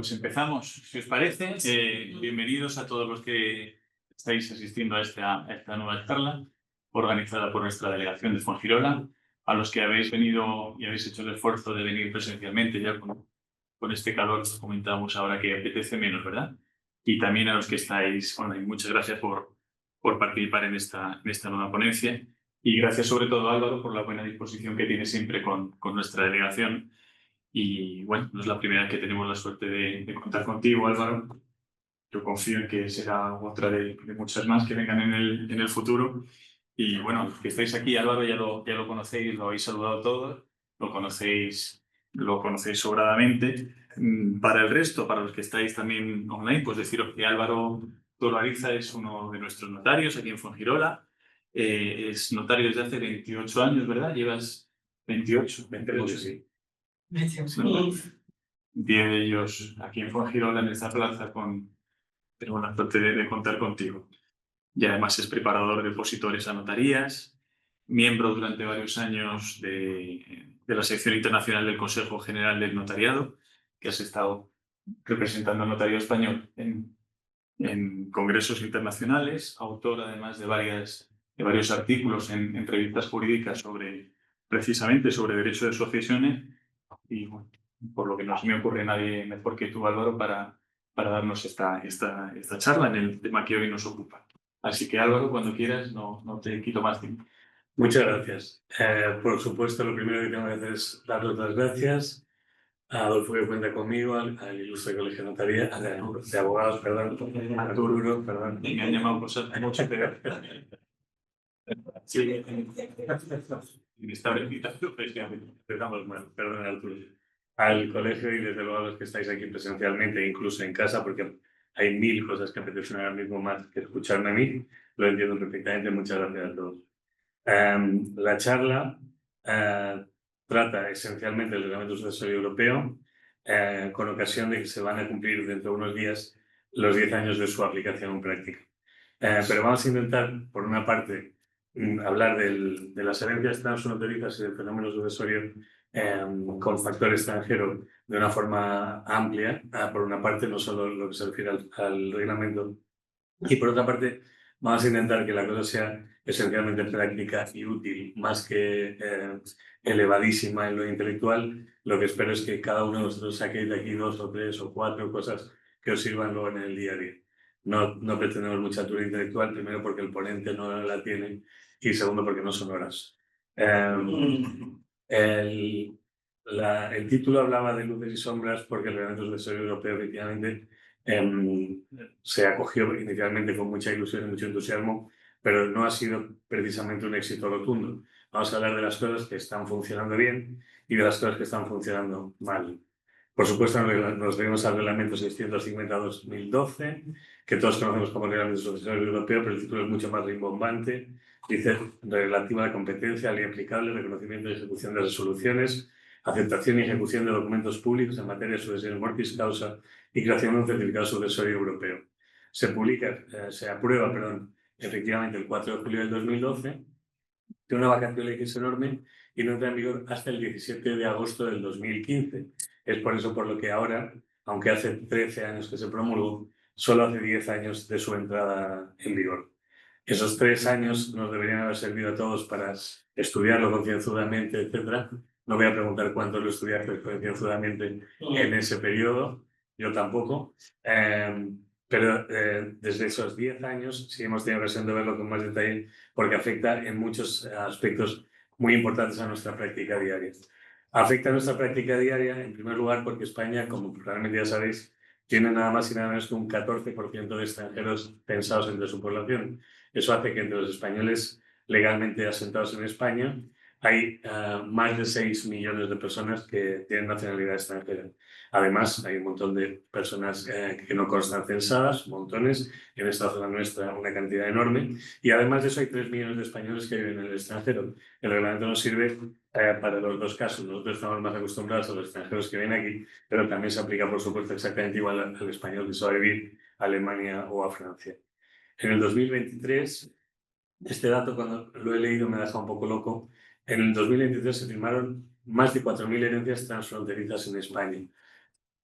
Pues empezamos, si os parece. Bienvenidos a todos los que estáis asistiendo a esta nueva charla organizada por nuestra delegación de Fuengirola, a los que habéis venido y habéis hecho el esfuerzo de venir presencialmente ya con este calor que comentábamos ahora que apetece menos, ¿verdad? Y también a los que estáis online. Muchas gracias por participar en esta nueva ponencia y gracias sobre todo, Álvaro, por la buena disposición que tiene siempre con nuestra delegación. Y bueno, no es la primera vez que tenemos la suerte de contar contigo, Álvaro. Yo confío en que será otra de muchas más que vengan en el futuro. Y bueno, los que estáis aquí, Álvaro, ya lo conocéis, lo habéis saludado todos, lo conocéis sobradamente. Para el resto, para los que estáis también online, pues deciros que Álvaro Torariza es uno de nuestros notarios aquí en Fuengirola. Es notario desde hace 28 años, ¿verdad? Llevas 28, sí. 10 de ellos aquí en Fuengirola, en esta plaza, tenemos la suerte de contar contigo. Y además es preparador de opositores a notarías, miembro durante varios años de la sección internacional del Consejo General del Notariado, que has estado representando al notario español en congresos internacionales, autor además de varios artículos en revistas jurídicas precisamente sobre derecho de sucesiones. Y bueno, por lo que no se me ocurre nadie mejor que tú, Álvaro, para darnos esta charla en el tema que hoy nos ocupa. Así que, Álvaro, cuando quieras, no te quito más tiempo. Muchas gracias. Por supuesto, lo primero que tengo que hacer es daros las gracias a Adolfo, que cuenta conmigo, al ilustre colegio de notaría, de abogados, perdón, a Arturo, perdón. Me han llamado cosas mucho peor. Sí. Me está invitando, empezamos mal, perdón, Arturo. Al colegio y desde luego a los que estáis aquí presencialmente, incluso en casa, porque hay 1000 cosas que apetecen ahora mismo más que escucharme a mí. Lo entiendo perfectamente. Muchas gracias a todos. La charla trata esencialmente del Reglamento Sucesorio Europeo, con ocasión de que se van a cumplir dentro de unos días los 10 años de su aplicación en práctica. Pero vamos a intentar, por una parte, hablar de las herencias transfronterizas y del fenómeno sucesorio con factor extranjero de una forma amplia, por una parte, no solo lo que se refiere al reglamento, y por otra parte, vamos a intentar que la cosa sea esencialmente práctica y útil, más que elevadísima en lo intelectual. Lo que espero es que cada uno de vosotros saquéis de aquí 2 o 3 o 4 cosas que os sirvan luego en el día a día. No pretendemos mucha altura intelectual, primero porque el ponente no la tiene y segundo porque no son horas. El título hablaba de luces y sombras porque el Reglamento Sucesorio Europeo efectivamente se acogió inicialmente con mucha ilusión y mucho entusiasmo, pero no ha sido precisamente un éxito rotundo. Vamos a hablar de las cosas que están funcionando bien y de las cosas que están funcionando mal. Por supuesto, nos debemos al Reglamento 650/2012, que todos conocemos como Reglamento Sucesorio Europeo, pero el título es mucho más rimbombante. Dice: relativa a la competencia, ley aplicable, reconocimiento y ejecución de resoluciones, aceptación y ejecución de documentos públicos en materia de sucesiones mortis causa y creación de un certificado sucesorio europeo. Se aprueba, efectivamente el 4 de julio del 2012, tiene una vacación legis enorme y no entra en vigor hasta el 17 de agosto del 2015. Es por eso por lo que ahora, aunque hace 13 años que se promulgó, solo hace 10 años de su entrada en vigor. Esos 3 años nos deberían haber servido a todos para estudiarlo concienzudamente, etc. No voy a preguntar cuánto lo estudiaste concienzudamente en ese periodo, yo tampoco. Pero desde esos 10 años sí hemos tenido ocasión de verlo con más detalle porque afecta en muchos aspectos muy importantes a nuestra práctica diaria. Afecta a nuestra práctica diaria, en primer lugar, porque España, como probablemente ya sabéis, tiene nada más y nada menos que un 14% de extranjeros pensados entre su población. Eso hace que entre los españoles legalmente asentados en España hay más de 6 millones de personas que tienen nacionalidad extranjera. Además, hay un montón de personas que no constan censadas, montones, en esta zona nuestra una cantidad enorme, y además de eso hay 3 millones de españoles que viven en el extranjero. El reglamento nos sirve para los dos casos. Nosotros estamos más acostumbrados a los extranjeros que vienen aquí, pero también se aplica, por supuesto, exactamente igual al español que se va a vivir a Alemania o a Francia. En el 2023, este dato cuando lo he leído me ha dejado un poco loco, en el 2023 se firmaron más de 4.000 herencias transfronterizas en España.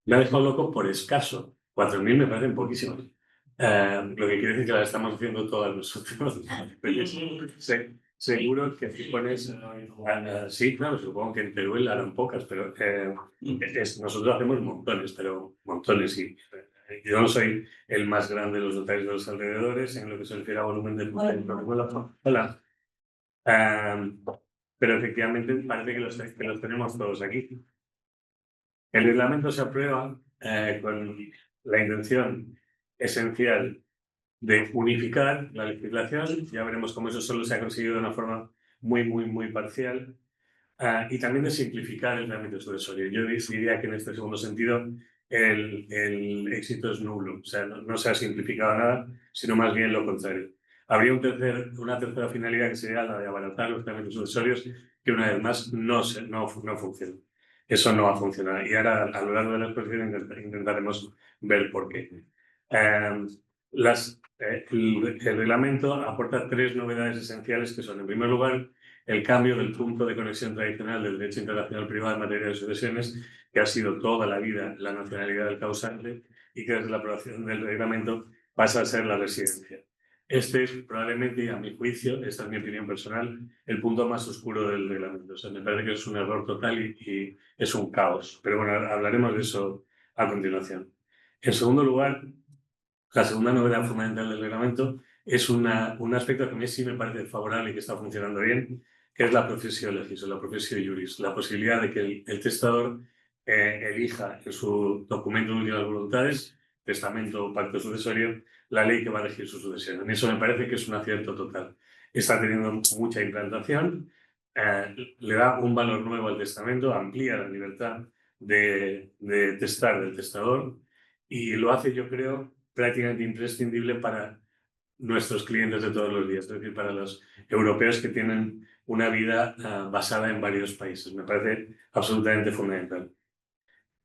Me ha dejado loco por escaso. 4.000 me parecen poquísimos. Lo que quiere decir que las estamos haciendo todas nosotros. Seguro que si pones... sí, claro, supongo que en Perú la harán pocas, pero nosotros hacemos montones, pero montones. Y yo no soy el más grande de los notarios de los alrededores en lo que se refiere a volumen de protocolo. Hola. Pero efectivamente parece que los tenemos todos aquí. El reglamento se aprueba con la intención esencial de unificar la legislación. Ya veremos cómo eso solo se ha conseguido de una forma muy parcial. Y también de simplificar el trámite sucesorio. Yo diría que en este segundo sentido el éxito es nulo. O sea, no se ha simplificado nada, sino más bien lo contrario. Habría una tercera finalidad que sería la de abaratar los trámites sucesorios, que una vez más no funciona. Eso no va a funcionar. Y ahora, a lo largo de la exposición, intentaremos ver por qué. El reglamento aporta 3 novedades esenciales que son, en primer lugar, el cambio del punto de conexión tradicional del derecho internacional privado en materia de sucesiones, que ha sido toda la vida la nacionalidad del causante y que desde la aprobación del reglamento pasa a ser la residencia. Este es probablemente, y a mi juicio, esta es mi opinión personal, el punto más oscuro del reglamento. O sea, me parece que es un error total y es un caos. Pero bueno, hablaremos de eso a continuación. En segundo lugar, la segunda novedad fundamental del reglamento es un aspecto que a mí sí me parece favorable y que está funcionando bien, que es la profesio legis o la profesio juris, la posibilidad de que el testador elija en su documento de últimas voluntades, testamento o pacto sucesorio, la ley que va a regir su sucesión. A mí eso me parece que es un acierto total. Está teniendo mucha implantación, le da un valor nuevo al testamento, amplía la libertad de testar del testador y lo hace, yo creo, prácticamente imprescindible para nuestros clientes de todos los días, es decir, para los europeos que tienen una vida basada en varios países. Me parece absolutamente fundamental.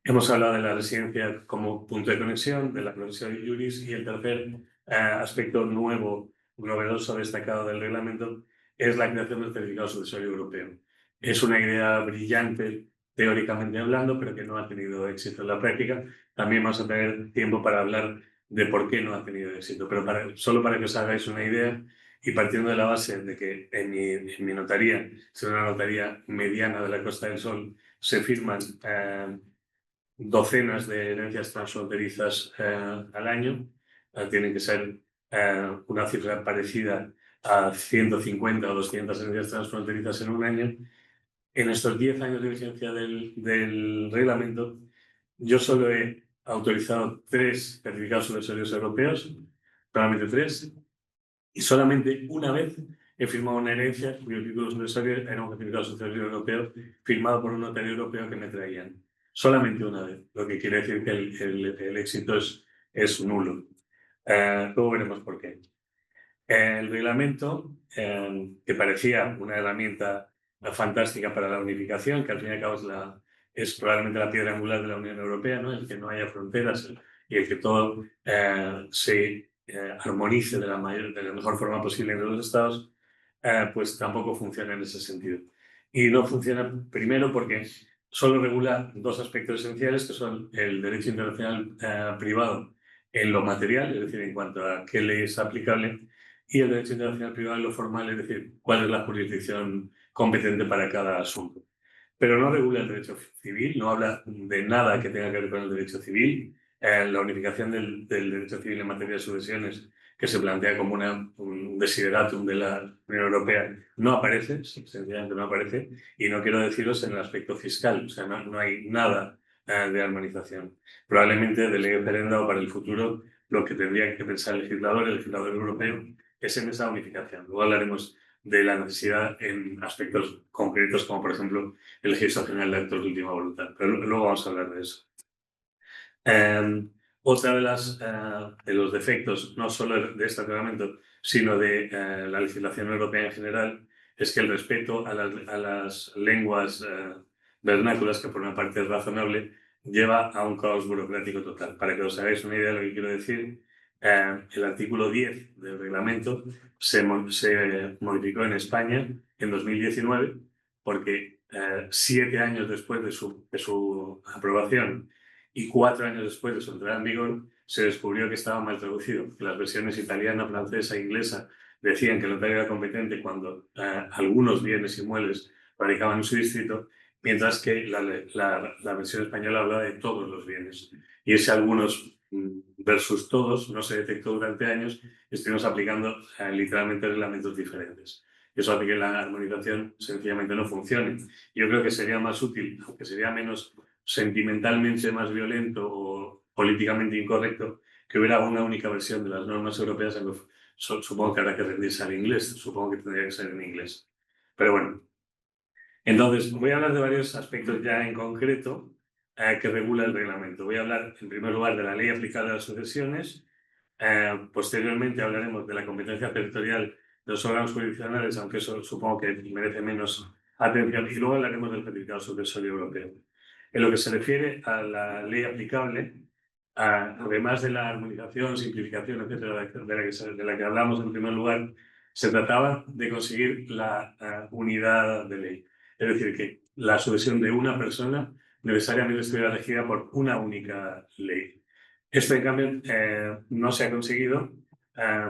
Hemos hablado de la residencia como punto de conexión, de la profesión de juris, y el tercer aspecto nuevo, novedoso, destacado del reglamento es la creación del certificado sucesorio europeo. Es una idea brillante, teóricamente hablando, pero que no ha tenido éxito en la práctica. También vamos a tener tiempo para hablar de por qué no ha tenido éxito, pero solo para que os hagáis una idea y partiendo de la base de que en mi notaría, es una notaría mediana de la Costa del Sol, se firman docenas de herencias transfronterizas al año. Tienen que ser una cifra parecida a 150 o 200 herencias transfronterizas en un año. En estos 10 años de vigencia del reglamento, yo solo he autorizado 3 certificados sucesorios europeos, solamente 3, y solamente una vez he firmado una herencia cuyo título sucesorio era un certificado sucesorio europeo firmado por un notario europeo que me traían. Solamente una vez, lo que quiere decir que el éxito es nulo. Luego veremos por qué. El reglamento, que parecía una herramienta fantástica para la unificación, que al fin y al cabo es probablemente la piedra angular de la Unión Europea, ¿no? El que no haya fronteras y el que todo se armonice de la mejor forma posible entre los Estados, pues tampoco funciona en ese sentido. Y no funciona primero porque solo regula 2 aspectos esenciales, que son el derecho internacional privado en lo material, es decir, en cuanto a qué ley es aplicable, y el derecho internacional privado en lo formal, es decir, cuál es la jurisdicción competente para cada asunto. Pero no regula el derecho civil, no habla de nada que tenga que ver con el derecho civil. La unificación del derecho civil en materia de sucesiones, que se plantea como un desideratum de la Unión Europea, no aparece, sencillamente no aparece, y no quiero deciros en el aspecto fiscal, o sea, no hay nada de armonización. Probablemente de ley referenda o para el futuro lo que tendría que pensar el legislador europeo, es en esa unificación. Luego hablaremos de la necesidad en aspectos concretos, como por ejemplo el registro general de actos de última voluntad. Pero luego vamos a hablar de eso. Otra de los defectos, no solo de este reglamento, sino de la legislación europea en general, es que el respeto a las lenguas vernáculas, que por una parte es razonable, lleva a un caos burocrático total. Para que os hagáis una idea de lo que quiero decir, el artículo 10 del reglamento se modificó en España en 2019 porque 7 años después de su aprobación y 4 años después de su entrada en vigor se descubrió que estaba mal traducido, que las versiones italiana, francesa e inglesa decían que el notario era competente cuando algunos bienes inmuebles radicaban en su distrito, mientras que la versión española hablaba de todos los bienes. Y ese algunos versus todos no se detectó durante años y estuvimos aplicando literalmente reglamentos diferentes. Eso hace que la armonización sencillamente no funcione. Yo creo que sería más útil, aunque sería menos sentimentalmente más violento o políticamente incorrecto, que hubiera una única versión de las normas europeas. Supongo que habrá que rendirse al inglés, supongo que tendría que ser en inglés. Pero bueno, entonces voy a hablar de varios aspectos ya en concreto que regula el reglamento. Voy a hablar en primer lugar de la ley aplicable a las sucesiones. Posteriormente hablaremos de la competencia territorial de los órganos jurisdiccionales, aunque eso supongo que merece menos atención, y luego hablaremos del certificado sucesorio europeo. En lo que se refiere a la ley aplicable, además de la armonización, simplificación, etcétera, de la que hablamos en primer lugar, se trataba de conseguir la unidad de ley. Es decir, que la sucesión de una persona necesariamente estuviera regida por una única ley. Esto, en cambio, no se ha conseguido,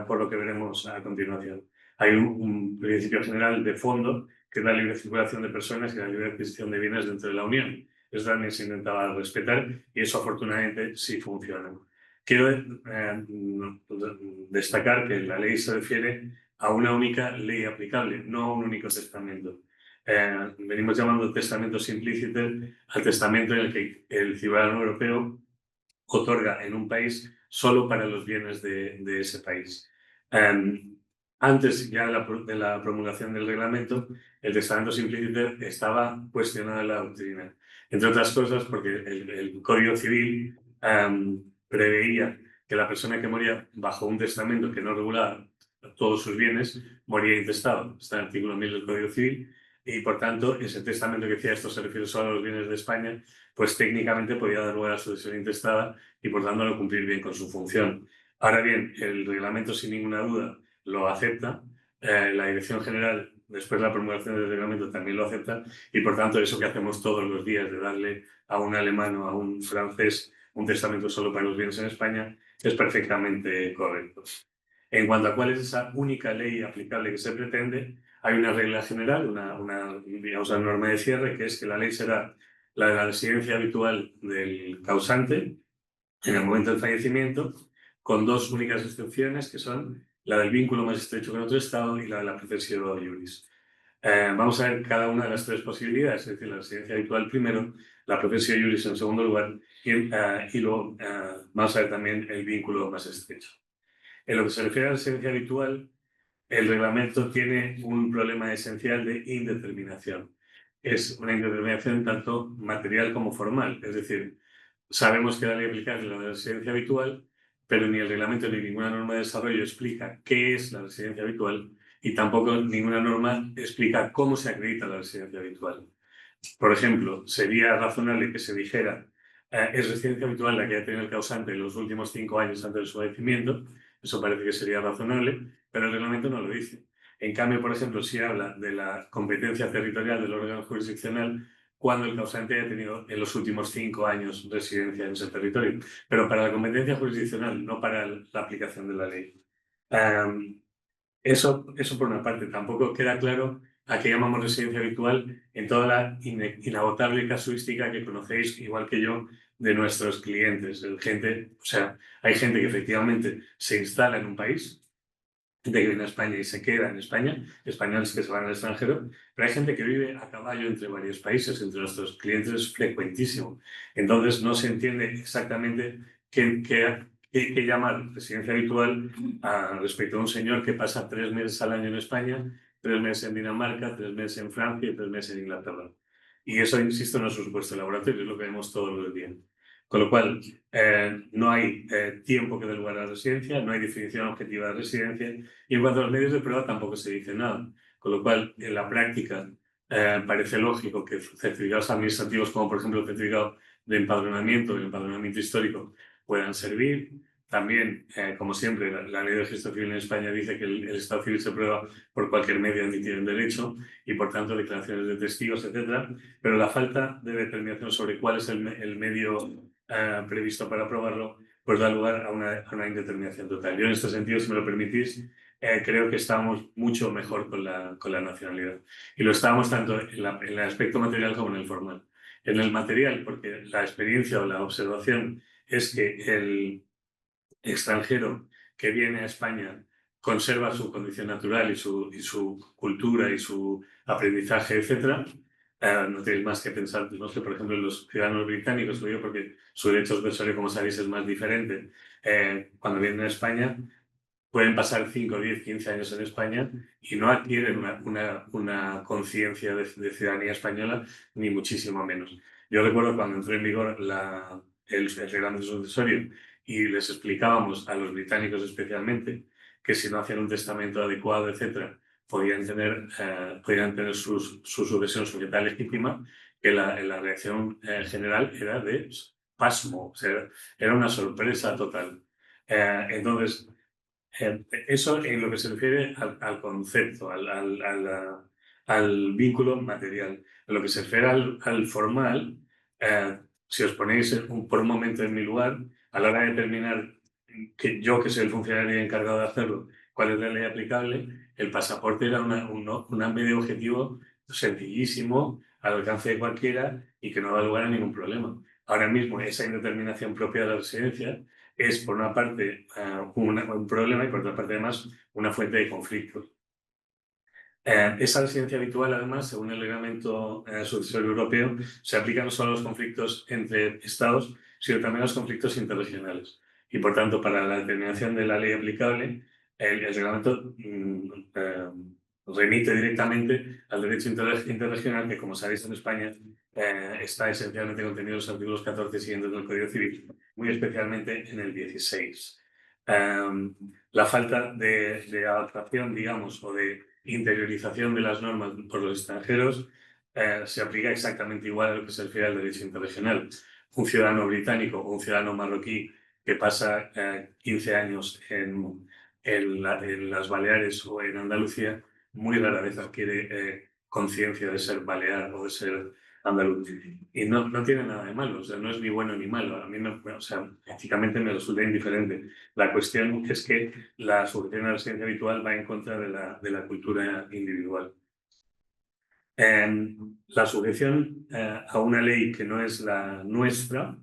por lo que veremos a continuación. Hay un principio general de fondo, que es la libre circulación de personas y la libre adquisición de bienes dentro de la Unión. Eso también se intentaba respetar y eso afortunadamente sí funciona. Quiero destacar que la ley se refiere a una única ley aplicable, no a un único testamento. Venimos llamando testamento simpliciter al testamento en el que el ciudadano europeo otorga en un país solo para los bienes de ese país. Antes ya de la promulgación del reglamento, el testamento simpliciter estaba cuestionado en la doctrina, entre otras cosas porque el Código Civil preveía que la persona que moría bajo un testamento que no regulaba todos sus bienes moría intestado. Está en el artículo 1000 del Código Civil y, por tanto, ese testamento que decía esto se refiere solo a los bienes de España, pues técnicamente podía dar lugar a sucesión intestada y, por tanto, no cumplir bien con su función. Ahora bien, el reglamento, sin ninguna duda, lo acepta. La Dirección General, después de la promulgación del reglamento, también lo acepta y, por tanto, eso que hacemos todos los días de darle a un alemán o a un francés un testamento solo para los bienes en España es perfectamente correcto. En cuanto a cuál es esa única ley aplicable que se pretende, hay una regla general, digamos, una norma de cierre, que es que la ley será la de la residencia habitual del causante en el momento del fallecimiento, con dos únicas excepciones, que son la del vínculo más estrecho con otro Estado y la de la procesio iuris. Vamos a ver cada una de las tres posibilidades, es decir, la residencia habitual primero, la procesio iuris en segundo lugar y luego vamos a ver también el vínculo más estrecho. En lo que se refiere a la residencia habitual, el reglamento tiene un problema esencial de indeterminación. Es una indeterminación tanto material como formal, es decir, sabemos que la ley aplicable es la de residencia habitual, pero ni el reglamento ni ninguna norma de desarrollo explica qué es la residencia habitual y tampoco ninguna norma explica cómo se acredita la residencia habitual. Por ejemplo, sería razonable que se dijera es residencia habitual la que ha tenido el causante en los últimos 5 años antes de su fallecimiento. Eso parece que sería razonable, pero el reglamento no lo dice. En cambio, por ejemplo, si habla de la competencia territorial del órgano jurisdiccional cuando el causante haya tenido en los últimos 5 años residencia en ese territorio, pero para la competencia jurisdiccional, no para la aplicación de la ley. Eso por una parte. Tampoco queda claro a qué llamamos residencia habitual en toda la inagotable casuística que conocéis, igual que yo, de nuestros clientes. Hay gente que efectivamente se instala en un país, gente que viene a España y se queda en España, españoles que se van al extranjero, pero hay gente que vive a caballo entre varios países. Entre nuestros clientes es frecuentísimo. Entonces no se entiende exactamente qué llamar residencia habitual respecto a un señor que pasa 3 meses al año en España, 3 meses en Dinamarca, 3 meses en Francia y 3 meses en Inglaterra. Y eso, insisto, no es un supuesto laboratorio, es lo que vemos todos los días. Con lo cual, no hay tiempo que dé lugar a la residencia, no hay definición objetiva de residencia y en cuanto a los medios de prueba tampoco se dice nada. Con lo cual, en la práctica, parece lógico que certificados administrativos como, por ejemplo, el certificado de empadronamiento, el empadronamiento histórico, puedan servir. También, como siempre, la ley de registro civil en España dice que el estado civil se prueba por cualquier medio admitido en derecho y, por tanto, declaraciones de testigos, etc. Pero la falta de determinación sobre cuál es el medio previsto para aprobarlo, pues da lugar a una indeterminación total. Yo en este sentido, si me lo permitís, creo que estábamos mucho mejor con la nacionalidad. Y lo estábamos tanto en el aspecto material como en el formal. En el material, porque la experiencia o la observación es que el extranjero que viene a España conserva su condición natural y su cultura y su aprendizaje, etcétera. No tenéis más que pensar, no sé, por ejemplo, en los ciudadanos británicos, lo digo porque su derecho sucesorio, como sabéis, es más diferente. Cuando vienen a España, pueden pasar 5, 10, 15 años en España y no adquieren una conciencia de ciudadanía española, ni muchísimo menos. Yo recuerdo cuando entró en vigor el reglamento sucesorio y les explicábamos a los británicos especialmente que si no hacían un testamento adecuado, etcétera, podían tener su sucesión sujeta legítima, que la reacción general era de pasmo, o sea, era una sorpresa total. Entonces, eso en lo que se refiere al concepto, al vínculo material. En lo que se refiere al formal, si os ponéis por un momento en mi lugar, a la hora de determinar que soy el funcionario encargado de hacerlo, cuál es la ley aplicable, el pasaporte era un medio objetivo sencillísimo, al alcance de cualquiera y que no da lugar a ningún problema. Ahora mismo, esa indeterminación propia de la residencia es, por una parte, un problema y, por otra parte, además, una fuente de conflictos. Esa residencia habitual, además, según el reglamento sucesorio europeo, se aplica no solo a los conflictos entre Estados, sino también a los conflictos interregionales. Y, por tanto, para la determinación de la ley aplicable, el reglamento remite directamente al derecho interregional, que, como sabéis, en España está esencialmente contenido en los artículos 14 y siguientes del Código Civil, muy especialmente en el 16. La falta de adaptación, digamos, o de interiorización de las normas por los extranjeros se aplica exactamente igual a lo que se refiere al derecho interregional. Un ciudadano británico o un ciudadano marroquí que pasa 15 años en las Baleares o en Andalucía, muy rara vez adquiere conciencia de ser balear o de ser andaluz. Y no tiene nada de malo, o sea, no es ni bueno ni malo. A mí, o sea, éticamente me resulta indiferente. La cuestión es que la sujeción a la residencia habitual va en contra de la cultura individual. La sujeción a una ley que no es la nuestra,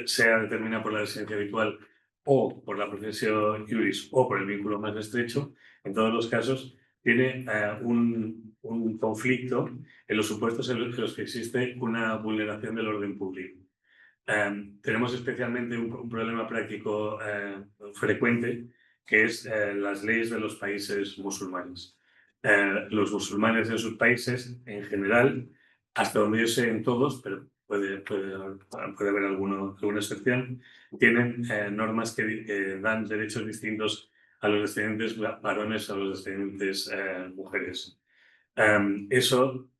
sea determinada por la residencia habitual o por la profesión juris o por el vínculo más estrecho, en todos los casos tiene un conflicto en los supuestos en los que existe una vulneración del orden público. Tenemos especialmente un problema práctico frecuente, que es las leyes de los países musulmanes. Los musulmanes en sus países, en general, hasta donde yo sé en todos, pero puede haber alguna excepción, tienen normas que dan derechos distintos a los descendientes varones a los descendientes mujeres. Eso,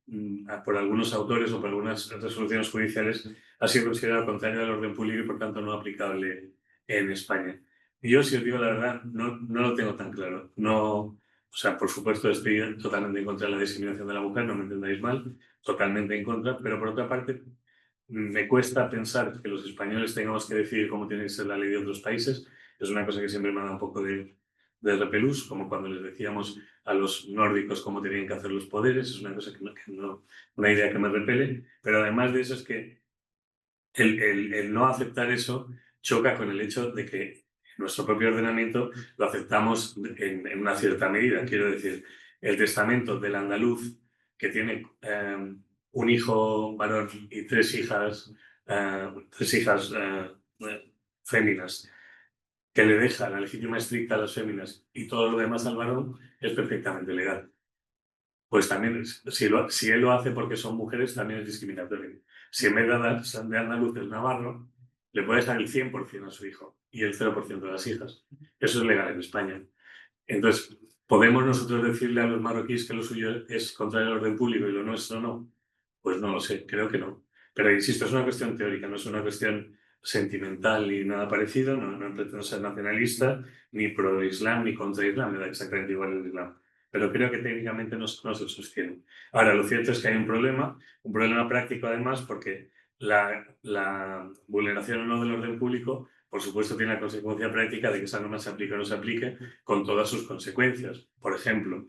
por algunos autores o por algunas resoluciones judiciales, ha sido considerado contrario al orden público y, por tanto, no aplicable en España. Y yo, si os digo la verdad, no lo tengo tan claro. O sea, por supuesto, estoy totalmente en contra de la discriminación de la mujer, no me entendáis mal, totalmente en contra, pero por otra parte, me cuesta pensar que los españoles tengamos que decidir cómo tiene que ser la ley de otros países. Es una cosa que siempre me da un poco de repelús, como cuando les decíamos a los nórdicos cómo tenían que hacer los poderes. Es una cosa una idea que me repele, pero además de eso es que el no aceptar eso choca con el hecho de que nuestro propio ordenamiento lo aceptamos en una cierta medida. Quiero decir, el testamento del andaluz que tiene un hijo varón y tres hijas féminas, que le deja la legítima estricta a las féminas y todo lo demás al varón, es perfectamente legal. Pues también, si él lo hace porque son mujeres, también es discriminatorio. Si en vez de andaluz es navarro, le puede dejar el 100% a su hijo y el 0% a las hijas. Eso es legal en España. Entonces, ¿podemos nosotros decirle a los marroquíes que lo suyo es contrario al orden público y lo nuestro no? Pues no lo sé, creo que no. Pero insisto, es una cuestión teórica, no es una cuestión sentimental ni nada parecido. No pretendo ser nacionalista, ni pro-Islam, ni contra-Islam, me da exactamente igual el Islam. Pero creo que técnicamente no se sostiene. Ahora, lo cierto es que hay un problema práctico además, porque la vulneración o no del orden público, por supuesto, tiene la consecuencia práctica de que esa norma se aplique o no se aplique, con todas sus consecuencias. Por ejemplo,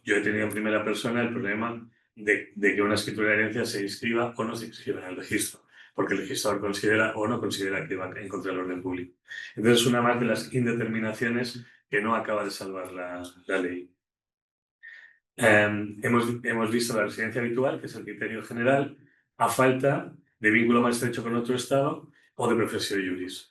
yo he tenido en primera persona el problema de que una escritura de herencia se inscriba o no se inscriba en el registro, porque el registrador considera o no considera que va en contra del orden público. Entonces, es una más de las indeterminaciones que no acaba de salvar la ley. Hemos visto la residencia habitual, que es el criterio general, a falta de vínculo más estrecho con otro Estado o de profesio juris.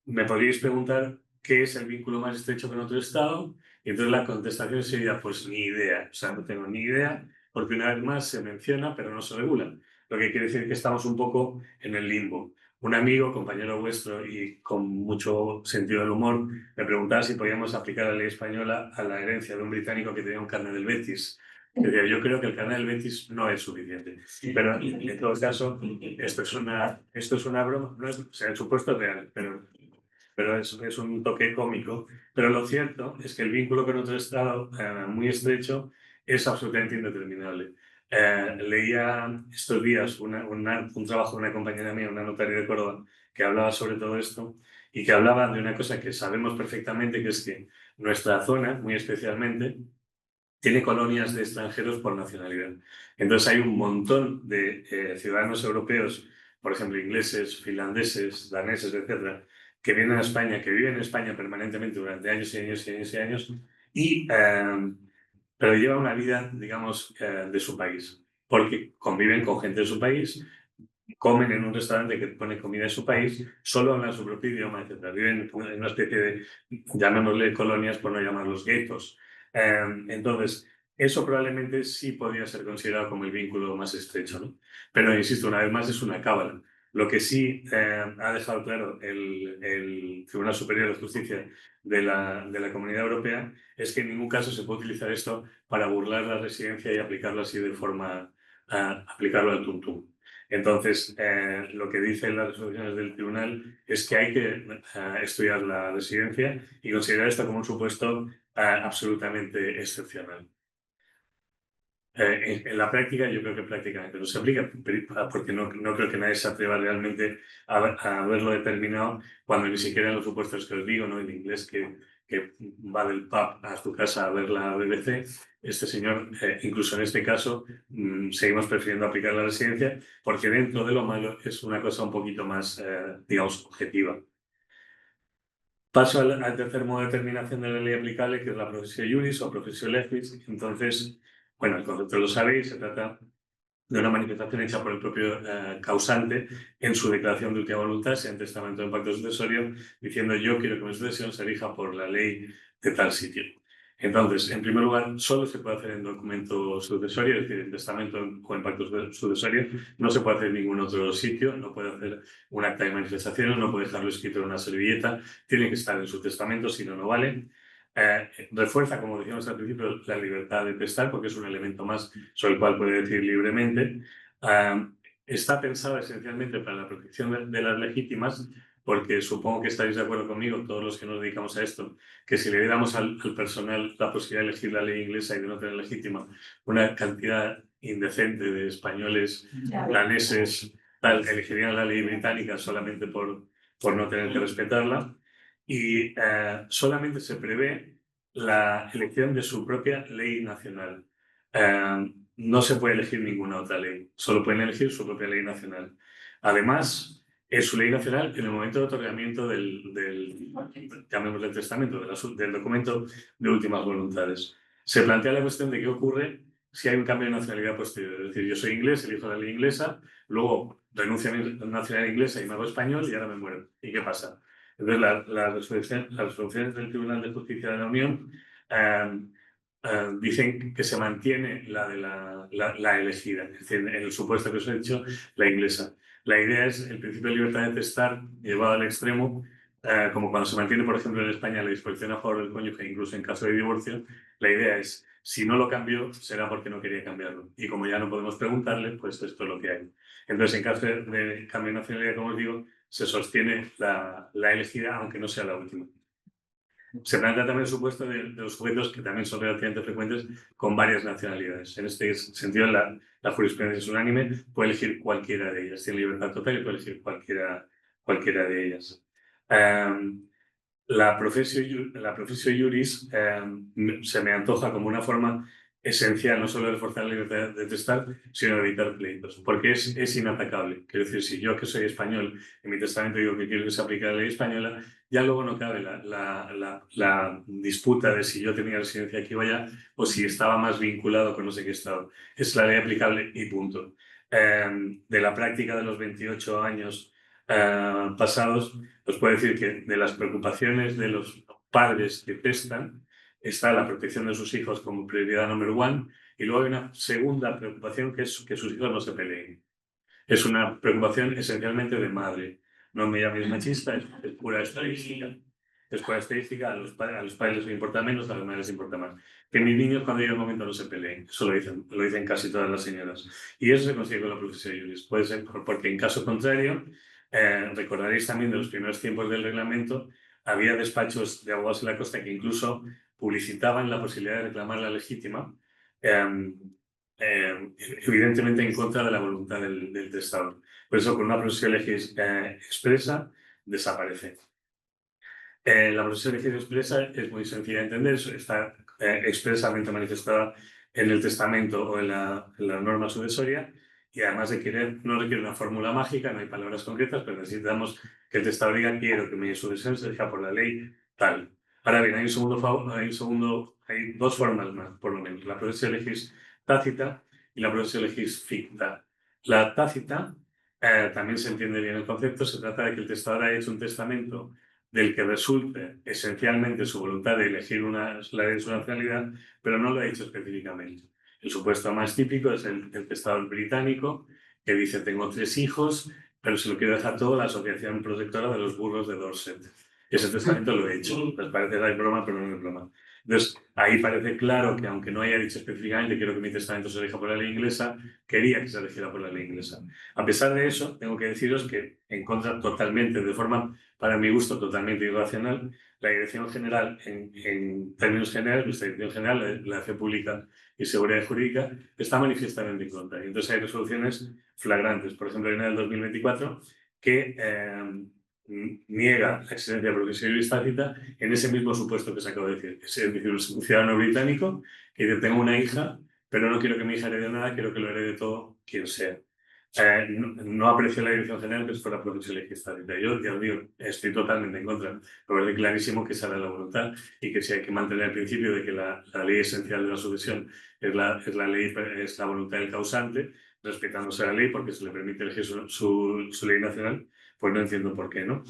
Me podríais preguntar qué es el vínculo más estrecho con otro Estado, y entonces la contestación sería pues ni idea, o sea, no tengo ni idea, porque una vez más se menciona pero no se regula, lo que quiere decir que estamos un poco en el limbo. Un amigo, compañero vuestro y con mucho sentido del humor, me preguntaba si podíamos aplicar la ley española a la herencia de un británico que tenía un carnet del Betis. Decía, yo creo que el carnet del Betis no es suficiente. Pero en todo caso, esto es una broma, no es, o sea, el supuesto es real, pero es un toque cómico. Pero lo cierto es que el vínculo con otro Estado muy estrecho es absolutamente indeterminable. Leía estos días un trabajo de una compañera mía, una notaria de Córdoba, que hablaba sobre todo esto y que hablaba de una cosa que sabemos perfectamente, que es que nuestra zona, muy especialmente, tiene colonias de extranjeros por nacionalidad. Entonces hay un montón de ciudadanos europeos, por ejemplo, ingleses, finlandeses, daneses, etcétera, que vienen a España, que viven en España permanentemente durante años y años y años y años, pero llevan una vida, digamos, de su país, porque conviven con gente de su país, comen en un restaurante que pone comida de su país, solo hablan su propio idioma, etc. Viven en una especie de, llamémosle colonias por no llamarlos guetos. Entonces, eso probablemente sí podría ser considerado como el vínculo más estrecho, ¿no? Pero, insisto, una vez más es una cábala. Lo que sí ha dejado claro el Tribunal Superior de Justicia de la Comunidad Europea es que en ningún caso se puede utilizar esto para burlar la residencia y aplicarlo así de forma, aplicarlo al tuntum. Entonces, lo que dicen las resoluciones del tribunal es que hay que estudiar la residencia y considerar esto como un supuesto absolutamente excepcional. En la práctica, yo creo que prácticamente no se aplica, porque no creo que nadie se atreva realmente a verlo determinado cuando ni siquiera en los supuestos que os digo, ¿no? El inglés que va del pub a su casa a ver la BBC, este señor, incluso en este caso, seguimos prefiriendo aplicar la residencia porque dentro de lo malo es una cosa un poquito más, digamos, objetiva. Paso al tercer modo de determinación de la ley aplicable, que es la profesio juris o profesio legis. Entonces, bueno, el concepto lo sabéis, se trata de una manifestación hecha por el propio causante en su declaración de última voluntad, sea en testamento o en pacto sucesorio, diciendo yo quiero que mi sucesión se elija por la ley de tal sitio. Entonces, en primer lugar, solo se puede hacer en documento sucesorio, es decir, en testamento o en pacto sucesorio, no se puede hacer en ningún otro sitio, no puede hacer un acta de manifestación, no puede dejarlo escrito en una servilleta, tiene que estar en su testamento, si no, no vale. Refuerza, como decíamos al principio, la libertad de testar, porque es un elemento más sobre el cual puede decir libremente. Está pensada esencialmente para la protección de las legítimas, porque supongo que estaréis de acuerdo conmigo, todos los que nos dedicamos a esto, que si le diéramos al personal la posibilidad de elegir la ley inglesa y de no tener legítima, una cantidad indecente de españoles, daneses, tal, elegirían la ley británica solamente por no tener que respetarla. Y solamente se prevé la elección de su propia ley nacional. No se puede elegir ninguna otra ley, solo pueden elegir su propia ley nacional. Además, es su ley nacional en el momento de otorgamiento llamémosle testamento, del documento de últimas voluntades. Se plantea la cuestión de qué ocurre si hay un cambio de nacionalidad posterior. Es decir, yo soy inglés, elijo la ley inglesa, luego renuncio a mi nacionalidad inglesa y me hago español y ahora me muero. ¿Y qué pasa? Entonces, las resoluciones del Tribunal de Justicia de la Unión dicen que se mantiene la elegida, es decir, en el supuesto que os he dicho, la inglesa. La idea es el principio de libertad de testar llevado al extremo, como cuando se mantiene, por ejemplo, en España la disposición a favor del cónyuge, incluso en caso de divorcio. La idea es, si no lo cambió, será porque no quería cambiarlo. Y como ya no podemos preguntarle, pues esto es lo que hay. Entonces, en caso de cambio de nacionalidad, como os digo, se sostiene la elegida, aunque no sea la última. Se plantea también el supuesto de los sujetos que también son relativamente frecuentes con varias nacionalidades. En este sentido, la jurisprudencia es unánime, puede elegir cualquiera de ellas, tiene libertad total y puede elegir cualquiera de ellas. La profesio iuris se me antoja como una forma esencial no solo de reforzar la libertad de testar, sino de evitar pleitos, porque es inatacable. Quiero decir, si yo que soy español en mi testamento digo que quiero que se aplique la ley española, ya luego no cabe la disputa de si yo tenía residencia aquí o allá o si estaba más vinculado con no sé qué estado. Es la ley aplicable y punto. De la práctica de los 28 años pasados, os puedo decir que de las preocupaciones de los padres que testan está la protección de sus hijos como prioridad número uno y luego hay una segunda preocupación que es que sus hijos no se peleen. Es una preocupación esencialmente de madre. No me llaméis machista, es pura estadística. Es pura estadística, a los padres les importa menos, a las madres les importa más. Que mis niños cuando llegue el momento no se peleen. Eso lo dicen casi todas las señoras. Y eso se consigue con la profesión de juris. Puede ser porque en caso contrario, recordaréis también de los primeros tiempos del reglamento, había despachos de abogados en la costa que incluso publicitaban la posibilidad de reclamar la legítima, evidentemente en contra de la voluntad del testador. Por eso, con una profesión legis expresa, desaparece. La profesión legis expresa es muy sencilla de entender, está expresamente manifestada en el testamento o en la norma sucesoria, y además de querer, no requiere una fórmula mágica, no hay palabras concretas, pero necesitamos que el testador diga quiero que mi sucesión se rija por la ley tal. Ahora bien, hay dos formas más, por lo menos, la profesión legis tácita y la profesión legis ficta. La tácita también se entiende bien el concepto, se trata de que el testador haya hecho un testamento del que resulte esencialmente su voluntad de elegir la ley de su nacionalidad, pero no lo ha hecho específicamente. El supuesto más típico es el testador británico, que dice tengo 3 hijos, pero se lo quiero dejar todo a la Asociación Protectora de los Burros de Dorset. Ese testamento lo he hecho. Les parece que hay broma, pero no es broma. Entonces, ahí parece claro que aunque no haya dicho específicamente quiero que mi testamento se elija por la ley inglesa, quería que se eligiera por la ley inglesa. A pesar de eso, tengo que deciros que en contra totalmente, de forma, para mi gusto, totalmente irracional, la Dirección General, en términos generales, nuestra Dirección General, la Fe Pública y Seguridad Jurídica, está manifiestamente en contra. Y entonces hay resoluciones flagrantes. Por ejemplo, hay una del 2024 que niega la existencia de profesión juris tácita en ese mismo supuesto que se acabo de decir. Es decir, un ciudadano británico que dice, tengo una hija, pero no quiero que mi hija herede nada, quiero que lo herede todo quien sea. No aprecio la Dirección General que es fuera profesión legis tácita. Yo, ya os digo, estoy totalmente en contra. Me parece clarísimo que esa era la voluntad y que si hay que mantener el principio de que la ley esencial de la sucesión es la voluntad del causante, respetándose la ley porque se le permite elegir su ley nacional, pues no entiendo por qué, ¿no?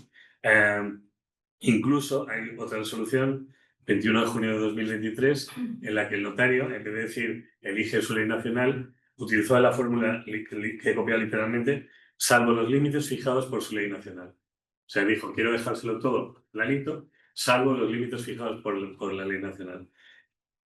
Incluso hay otra resolución, 21 de junio de 2023, en la que el notario, en vez de decir elige su ley nacional, utilizó la fórmula que he copiado literalmente, salvo los límites fijados por su ley nacional. O sea, dijo, quiero dejárselo todo planito, salvo los límites fijados por la ley nacional.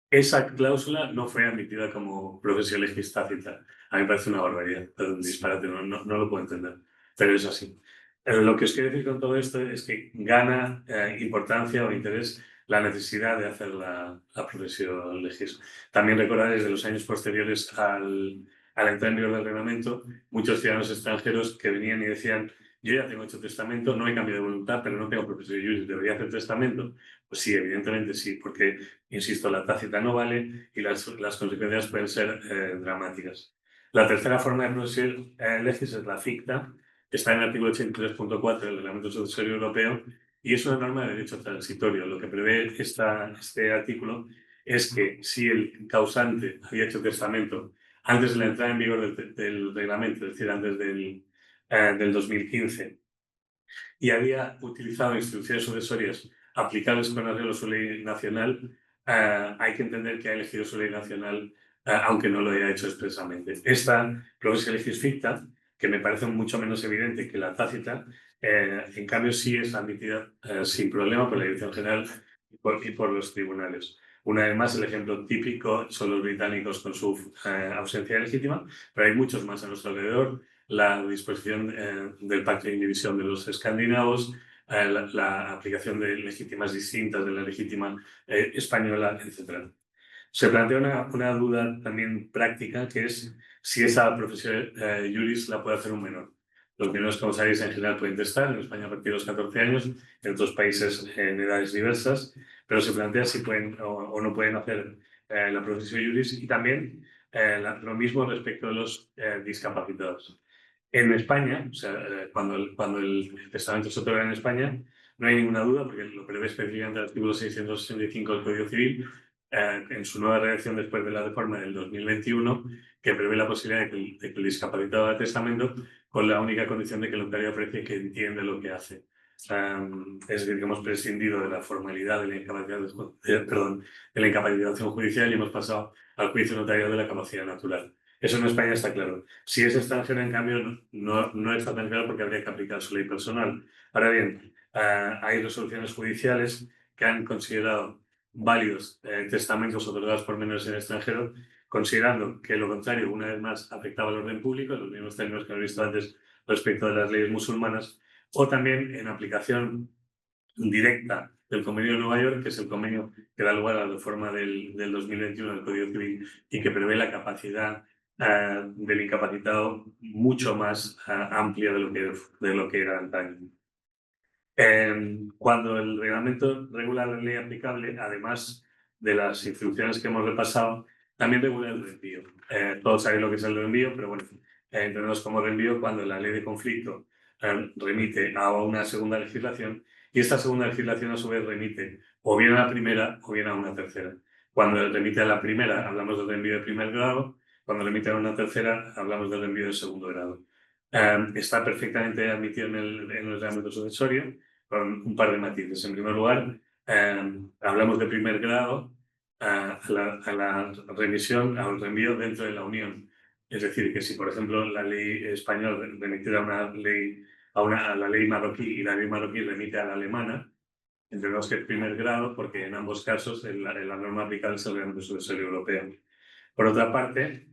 Esa cláusula no fue admitida como profesión legis tácita. A mí me parece una barbaridad, un disparate, no lo puedo entender, pero es así. Lo que os quiero decir con todo esto es que gana importancia o interés la necesidad de hacer la profesión legis. También recordar desde los años posteriores a la entrada en vigor del reglamento, muchos ciudadanos extranjeros que venían y decían yo ya tengo hecho testamento, no he cambiado de voluntad, pero no tengo profesión juris, ¿debería hacer testamento? Pues sí, evidentemente sí, porque, insisto, la tácita no vale y las consecuencias pueden ser dramáticas. La tercera forma de profesión legis es la ficta, está en el artículo 83.4 del Reglamento Sucesorio Europeo y es una norma de derecho transitorio. Lo que prevé este artículo es que si el causante había hecho testamento antes de la entrada en vigor del reglamento, es decir, antes del 2015, y había utilizado instituciones sucesorias aplicables con arreglo a su ley nacional, hay que entender que ha elegido su ley nacional, aunque no lo haya hecho expresamente. Esta profesión legis ficta, que me parece mucho menos evidente que la tácita, en cambio sí es admitida sin problema por la Dirección General y por los tribunales. Una vez más, el ejemplo típico son los británicos con su ausencia legítima, pero hay muchos más a nuestro alrededor. La disposición del Pacto de Indivisión de los escandinavos, la aplicación de legítimas distintas de la legítima española, etc. Se plantea una duda también práctica, que es si esa profesión juris la puede hacer un menor. Los menores, como sabéis, en general pueden testar, en España a partir de los 14 años, en otros países en edades diversas, pero se plantea si pueden o no pueden hacer la profesión juris, y también lo mismo respecto a los discapacitados. En España, o sea, cuando el testamento se otorga en España, no hay ninguna duda, porque lo prevé específicamente el artículo 665 del Código Civil, en su nueva redacción después de la reforma del 2021, que prevé la posibilidad de que el discapacitado haga testamento con la única condición de que el notario aprecie que entiende lo que hace. Es decir, que hemos prescindido de la formalidad de la de la incapacitación judicial y hemos pasado al juicio notarial de la capacidad natural. Eso en España está claro. Si es extranjero, en cambio, no está tan claro, porque habría que aplicar su ley personal. Ahora bien, hay resoluciones judiciales que han considerado válidos testamentos otorgados por menores en el extranjero, considerando que lo contrario, una vez más, afectaba al orden público, los mismos términos que hemos visto antes respecto de las leyes musulmanas, o también en aplicación directa del Convenio de Nueva York, que es el convenio que da lugar a la reforma del 2021 del Código Civil y que prevé la capacidad del incapacitado mucho más amplia de lo que era antaño. Cuando el reglamento regula la ley aplicable, además de las instrucciones que hemos repasado, también regula el reenvío. Todos sabéis lo que es el reenvío, pero bueno, entendemos como reenvío cuando la ley de conflicto remite a una segunda legislación, y esta segunda legislación a su vez remite o bien a la primera o bien a una tercera. Cuando remite a la primera hablamos del reenvío de primer grado, cuando remite a una tercera hablamos del reenvío de segundo grado. Está perfectamente admitido en el reglamento sucesorio, con un par de matices. En primer lugar, hablamos de primer grado a la remisión, al reenvío dentro de la Unión. Es decir, que si, por ejemplo, la ley española remitiera a la ley marroquí, y la ley marroquí remite a la alemana, entendemos que es primer grado, porque en ambos casos la norma aplicable es el reglamento sucesorio europeo. Por otra parte,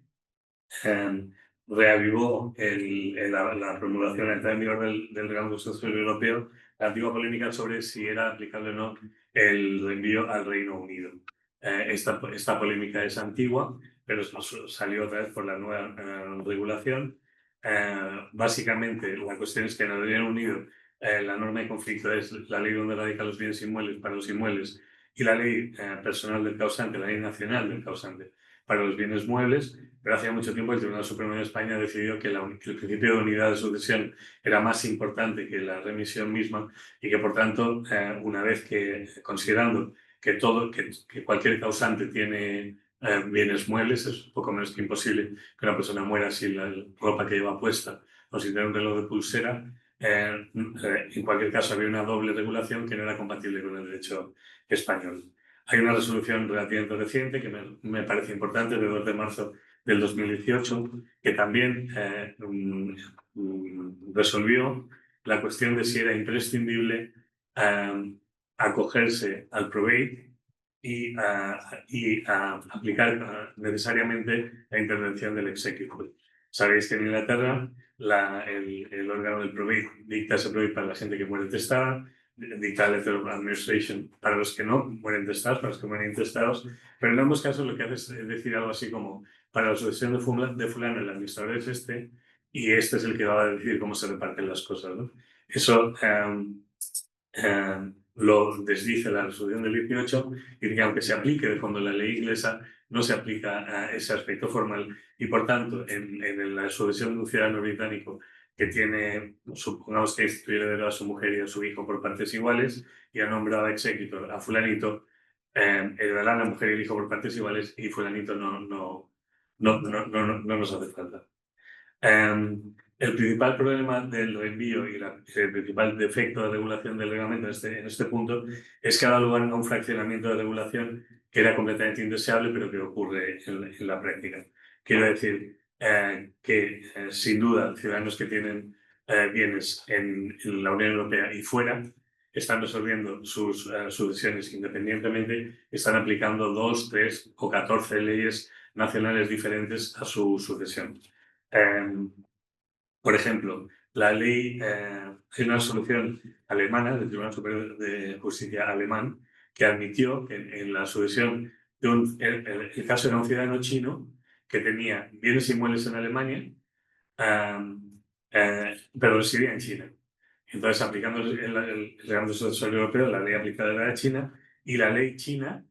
reavivó la promulgación, la entrada en vigor del reglamento sucesorio europeo, la antigua polémica sobre si era aplicable o no el reenvío al Reino Unido. Esta polémica es antigua, pero salió otra vez por la nueva regulación. Básicamente, la cuestión es que en el Reino Unido la norma de conflicto es la ley donde radican los bienes inmuebles para los inmuebles, y la ley personal del causante, la ley nacional del causante para los bienes muebles, pero hacía mucho tiempo el Tribunal Supremo de España decidió que el principio de unidad de sucesión era más importante que la remisión misma, y que, por tanto, una vez que, considerando que cualquier causante tiene bienes muebles, es poco menos que imposible que una persona muera sin la ropa que lleva puesta o sin tener un reloj de pulsera. En cualquier caso, había una doble regulación que no era compatible con el derecho español. Hay una resolución relativamente reciente que me parece importante, de 2 de marzo del 2018, que también resolvió la cuestión de si era imprescindible acogerse al probate y aplicar necesariamente la intervención del executive. Sabéis que en Inglaterra el órgano del probate dicta ese probate para la gente que muere testada, dicta el letter of administration para los que no mueren testados, para los que mueren intestados, pero en ambos casos lo que hace es decir algo así como: para la sucesión de fulano el administrador es este, y este es el que va a decidir cómo se reparten las cosas, ¿no? Eso lo desdice la resolución del 18, y que aunque se aplique de fondo la ley inglesa, no se aplica a ese aspecto formal, y por tanto en la sucesión de un ciudadano británico que tiene, supongamos que instituye heredero a su mujer y a su hijo por partes iguales, y ha nombrado executor a fulanito, heredarán a la mujer y el hijo por partes iguales, y fulanito no nos hace falta. El principal problema del reenvío y el principal defecto de regulación del reglamento en este punto es que ha dado lugar a un fraccionamiento de regulación que era completamente indeseable, pero que ocurre en la práctica. Quiero decir que, sin duda, ciudadanos que tienen bienes en la Unión Europea y fuera están resolviendo sus sucesiones independientemente, están aplicando 2, 3 o 14 leyes nacionales diferentes a su sucesión. Por ejemplo, la ley, hay una resolución alemana del Tribunal Superior de Justicia alemán que admitió que en la sucesión de el caso de un ciudadano chino que tenía bienes inmuebles en Alemania, pero residía en China. Entonces, aplicando el reglamento sucesorio europeo, la ley aplicada era de China, y la ley china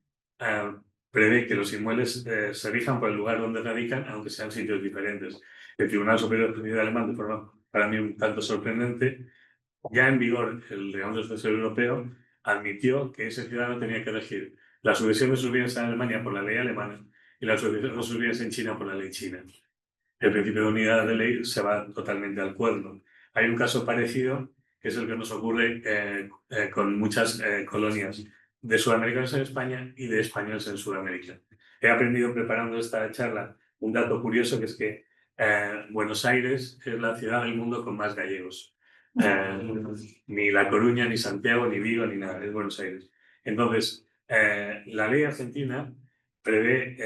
prevé que los inmuebles se rijan por el lugar donde radican, aunque sean sitios diferentes. El Tribunal Superior de Justicia alemán, de forma para mí un tanto sorprendente, ya en vigor el reglamento sucesorio europeo, admitió que ese ciudadano tenía que elegir la sucesión de sus bienes en Alemania por la ley alemana y la sucesión de sus bienes en China por la ley china. El principio de unidad de ley se va totalmente al cuerno. Hay un caso parecido, que es el que nos ocurre con muchas colonias de sudamericanos en España y de españoles en Sudamérica. He aprendido preparando esta charla un dato curioso, que es que Buenos Aires es la ciudad del mundo con más gallegos. Ni La Coruña, ni Santiago, ni Vigo, ni nada, es Buenos Aires. Entonces, la ley argentina prevé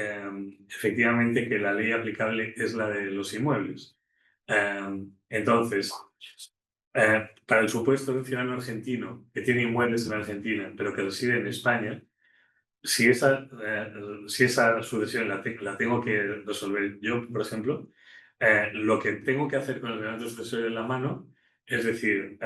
efectivamente que la ley aplicable es la de los inmuebles. Entonces, para el supuesto de un ciudadano argentino que tiene inmuebles en Argentina, pero que reside en España, si esa sucesión la tengo que resolver yo, por ejemplo, lo que tengo que hacer con el reglamento sucesorio en la mano es decir,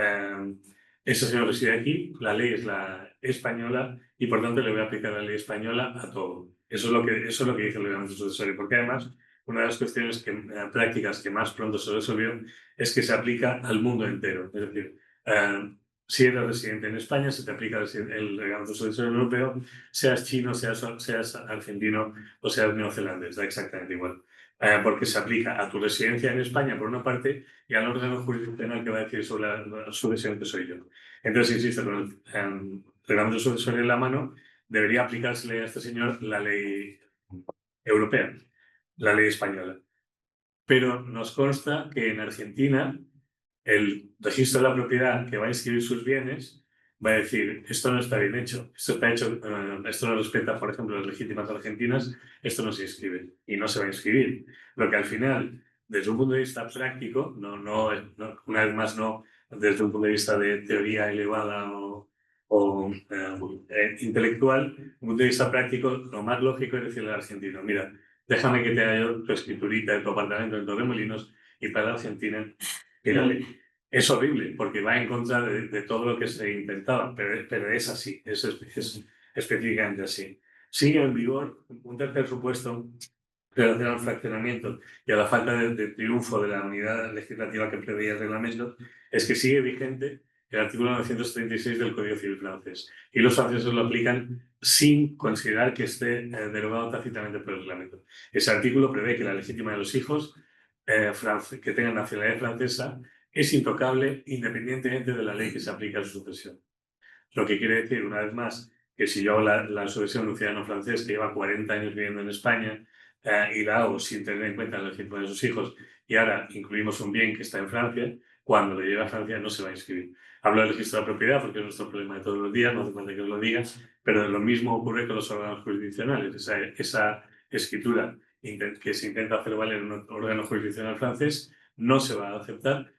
ese señor reside aquí, la ley es la española y por tanto le voy a aplicar la ley española a todo. Eso es lo que dice el reglamento sucesorio, porque además una de las cuestiones prácticas que más pronto se resolvió es que se aplica al mundo entero. Es decir, si eres residente en España, se te aplica el reglamento sucesorio europeo, seas chino, seas argentino o seas neozelandés, da exactamente igual. Porque se aplica a tu residencia en España, por una parte, y al órgano jurisdiccional que va a decir sobre la sucesión que soy yo. Entonces, insisto, con el reglamento sucesorio en la mano, debería aplicársele a este señor la ley europea, la ley española. Pero nos consta que en Argentina el registro de la propiedad que va a inscribir sus bienes va a decir, esto no está bien hecho, esto no respeta, por ejemplo, las legítimas argentinas, esto no se inscribe y no se va a inscribir. Lo que al final, desde un punto de vista práctico, una vez más no desde un punto de vista de teoría elevada o intelectual, desde un punto de vista práctico, lo más lógico es decirle al argentino, mira, déjame que te haga yo tu escriturita de tu apartamento en Torremolinos y para la Argentina, mírale. Es horrible porque va en contra de todo lo que se intentaba, pero es así, es específicamente así. Sigue en vigor un tercer supuesto relacionado al fraccionamiento y a la falta de triunfo de la unidad legislativa que preveía el reglamento, es que sigue vigente el artículo 936 del Código Civil francés. Y los franceses lo aplican sin considerar que esté derogado tácitamente por el reglamento. Ese artículo prevé que la legítima de los hijos que tengan nacionalidad francesa es intocable independientemente de la ley que se aplica a su sucesión. Lo que quiere decir, una vez más, que si yo hago la sucesión de un ciudadano francés que lleva 40 años viviendo en España y la hago sin tener en cuenta la legítima de sus hijos y ahora incluimos un bien que está en Francia, cuando le llegue a Francia no se va a inscribir. Hablo del registro de la propiedad porque es nuestro problema de todos los días, no hace falta que os lo diga, pero lo mismo ocurre con los órganos jurisdiccionales. Esa escritura que se intenta hacer valer en un órgano jurisdiccional francés no se va a aceptar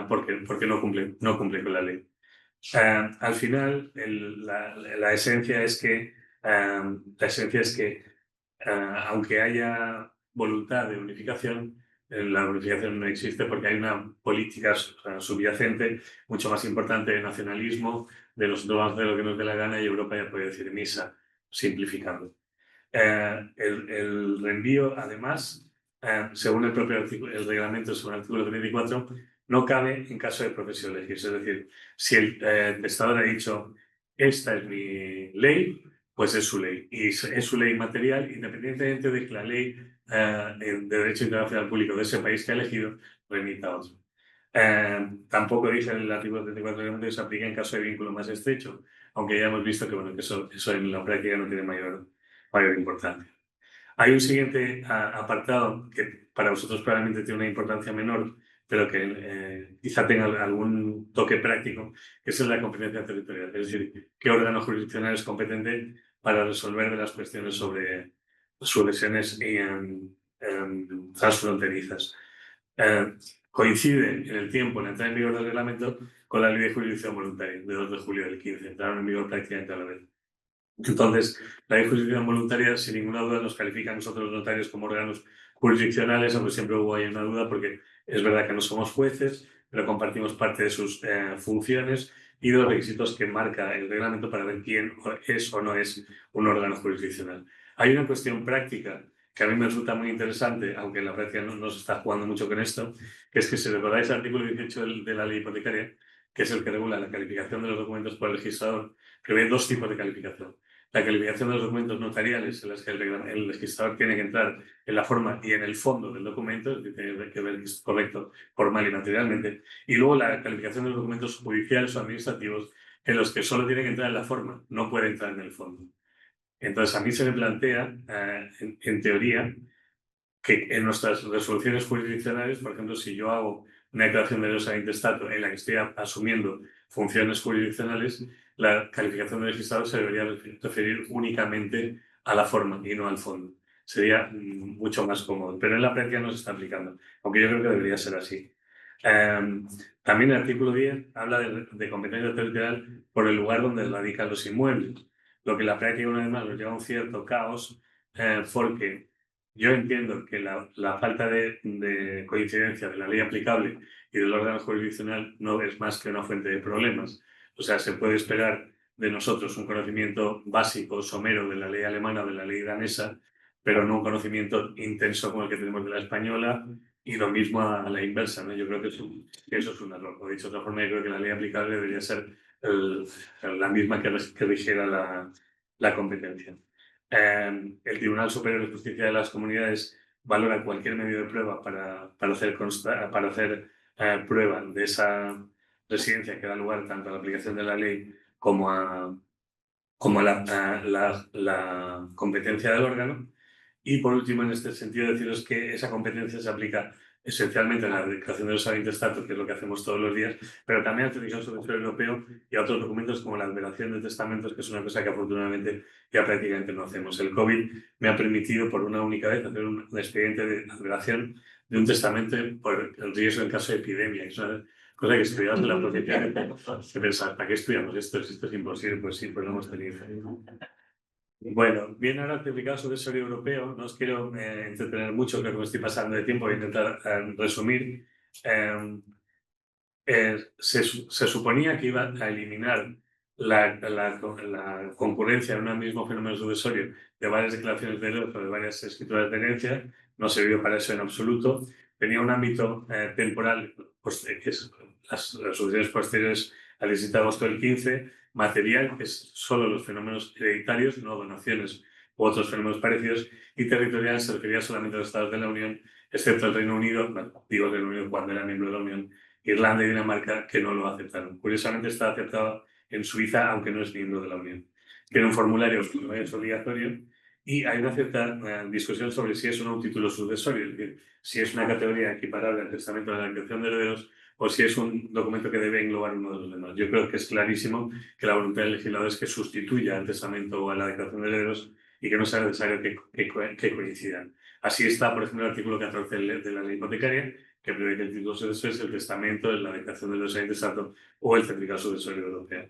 porque no cumple con la ley. Al final, la esencia es que, aunque haya voluntad de unificación, la unificación no existe porque hay una política subyacente mucho más importante de nacionalismo, de nosotros vamos a hacer lo que nos dé la gana y Europa ya puede decir misa, simplificando. El reenvío, además, según el propio el reglamento, según el artículo 34, no cabe en caso de profesión legis. Es decir, si el testador ha dicho, esta es mi ley, pues es su ley. Y es su ley material, independientemente de que la ley de Derecho Internacional Público de ese país que ha elegido remita a otro. Tampoco dice el artículo 34 del reglamento que se aplica en caso de vínculo más estrecho, aunque ya hemos visto que, bueno, que eso en la práctica no tiene mayor importancia. Hay un siguiente apartado que para vosotros probablemente tiene una importancia menor, pero que quizá tenga algún toque práctico, que es la competencia territorial. Es decir, qué órgano jurisdiccional es competente para resolver de las cuestiones sobre sucesiones transfronterizas. coincide en el tiempo, en la entrada en vigor del reglamento, con la ley de jurisdicción voluntaria de 2 de julio del 15. Entraron en vigor prácticamente a la vez. Entonces, la ley de jurisdicción voluntaria, sin ninguna duda, nos califica a nosotros los notarios como órganos jurisdiccionales, aunque siempre hubo ahí una duda, porque es verdad que no somos jueces, pero compartimos parte de sus funciones y de los requisitos que marca el reglamento para ver quién es o no es un órgano jurisdiccional. Hay una cuestión práctica que a mí me resulta muy interesante, aunque en la práctica no se está jugando mucho con esto, que es que si recordáis el artículo 18 de la ley hipotecaria, que es el que regula la calificación de los documentos por el registrador, prevé 2 tipos de calificación. La calificación de los documentos notariales, en las que el registrador tiene que entrar en la forma y en el fondo del documento, es decir, tiene que ver que es correcto formal y materialmente, y luego la calificación de los documentos judiciales o administrativos, en los que solo tiene que entrar en la forma, no puede entrar en el fondo. Entonces, a mí se me plantea, en teoría, que en nuestras resoluciones jurisdiccionales, por ejemplo, si yo hago una declaración de herederos intestato en la que estoy asumiendo funciones jurisdiccionales, la calificación del legislador se debería referir únicamente a la forma y no al fondo. Sería mucho más cómodo, pero en la práctica no se está aplicando, aunque yo creo que debería ser así. También el artículo 10 habla de competencia territorial por el lugar donde radican los inmuebles, lo que en la práctica una vez más nos lleva a un cierto caos, porque yo entiendo que la falta de coincidencia de la ley aplicable y del órgano jurisdiccional no es más que una fuente de problemas. O sea, se puede esperar de nosotros un conocimiento básico, somero de la ley alemana o de la ley danesa, pero no un conocimiento intenso como el que tenemos de la española y lo mismo a la inversa, ¿no? Yo creo que eso es un error. O dicho de otra forma, yo creo que la ley aplicable debería ser la misma que rigiera la competencia. El Tribunal Superior de Justicia de las Comunidades valora cualquier medio de prueba para hacer prueba de esa residencia que da lugar tanto a la aplicación de la ley como a la competencia del órgano. Y por último, en este sentido, deciros que esa competencia se aplica esencialmente en la declaración de los habeas, que es lo que hacemos todos los días, pero también al Tribunal Superior Europeo y a otros documentos como la advelación de testamentos, que es una cosa que afortunadamente ya prácticamente no hacemos. El COVID me ha permitido por una única vez hacer un expediente de advelación de un testamento por el riesgo en caso de epidemia. Es una cosa que estudiamos en la profesión que pensar, ¿para qué estudiamos esto? Si esto es imposible, pues sí, pues lo hemos tenido. Bueno, bien ahora el certificado sucesorio europeo, no os quiero entretener mucho, creo que me estoy pasando de tiempo, voy a intentar resumir. Se suponía que iba a eliminar la concurrencia en un mismo fenómeno sucesorio de varias declaraciones de herencia o de varias escrituras de herencia, no se vio para eso en absoluto. Tenía un ámbito temporal, pues, que es las resoluciones posteriores al 17 de agosto del 15, material, que es solo los fenómenos hereditarios, no donaciones u otros fenómenos parecidos, y territorial se refería solamente a los Estados de la Unión, excepto el Reino Unido, digo Reino Unido cuando era miembro de la Unión, Irlanda y Dinamarca, que no lo aceptaron. Curiosamente está aceptado en Suiza, aunque no es miembro de la Unión. Tiene un formulario que no es obligatorio y hay una cierta discusión sobre si es o no un título sucesorio, es decir, si es una categoría equiparable al testamento de la declaración de herederos o si es un documento que debe englobar uno de los demás. Yo creo que es clarísimo que la voluntad del legislador es que sustituya al testamento o a la declaración de herederos y que no sea necesario que coincidan. Así está, por ejemplo, el artículo 14 de la ley hipotecaria, que prevé que el título sucesorio es el testamento, la declaración de los intestato o el certificado sucesorio europeo.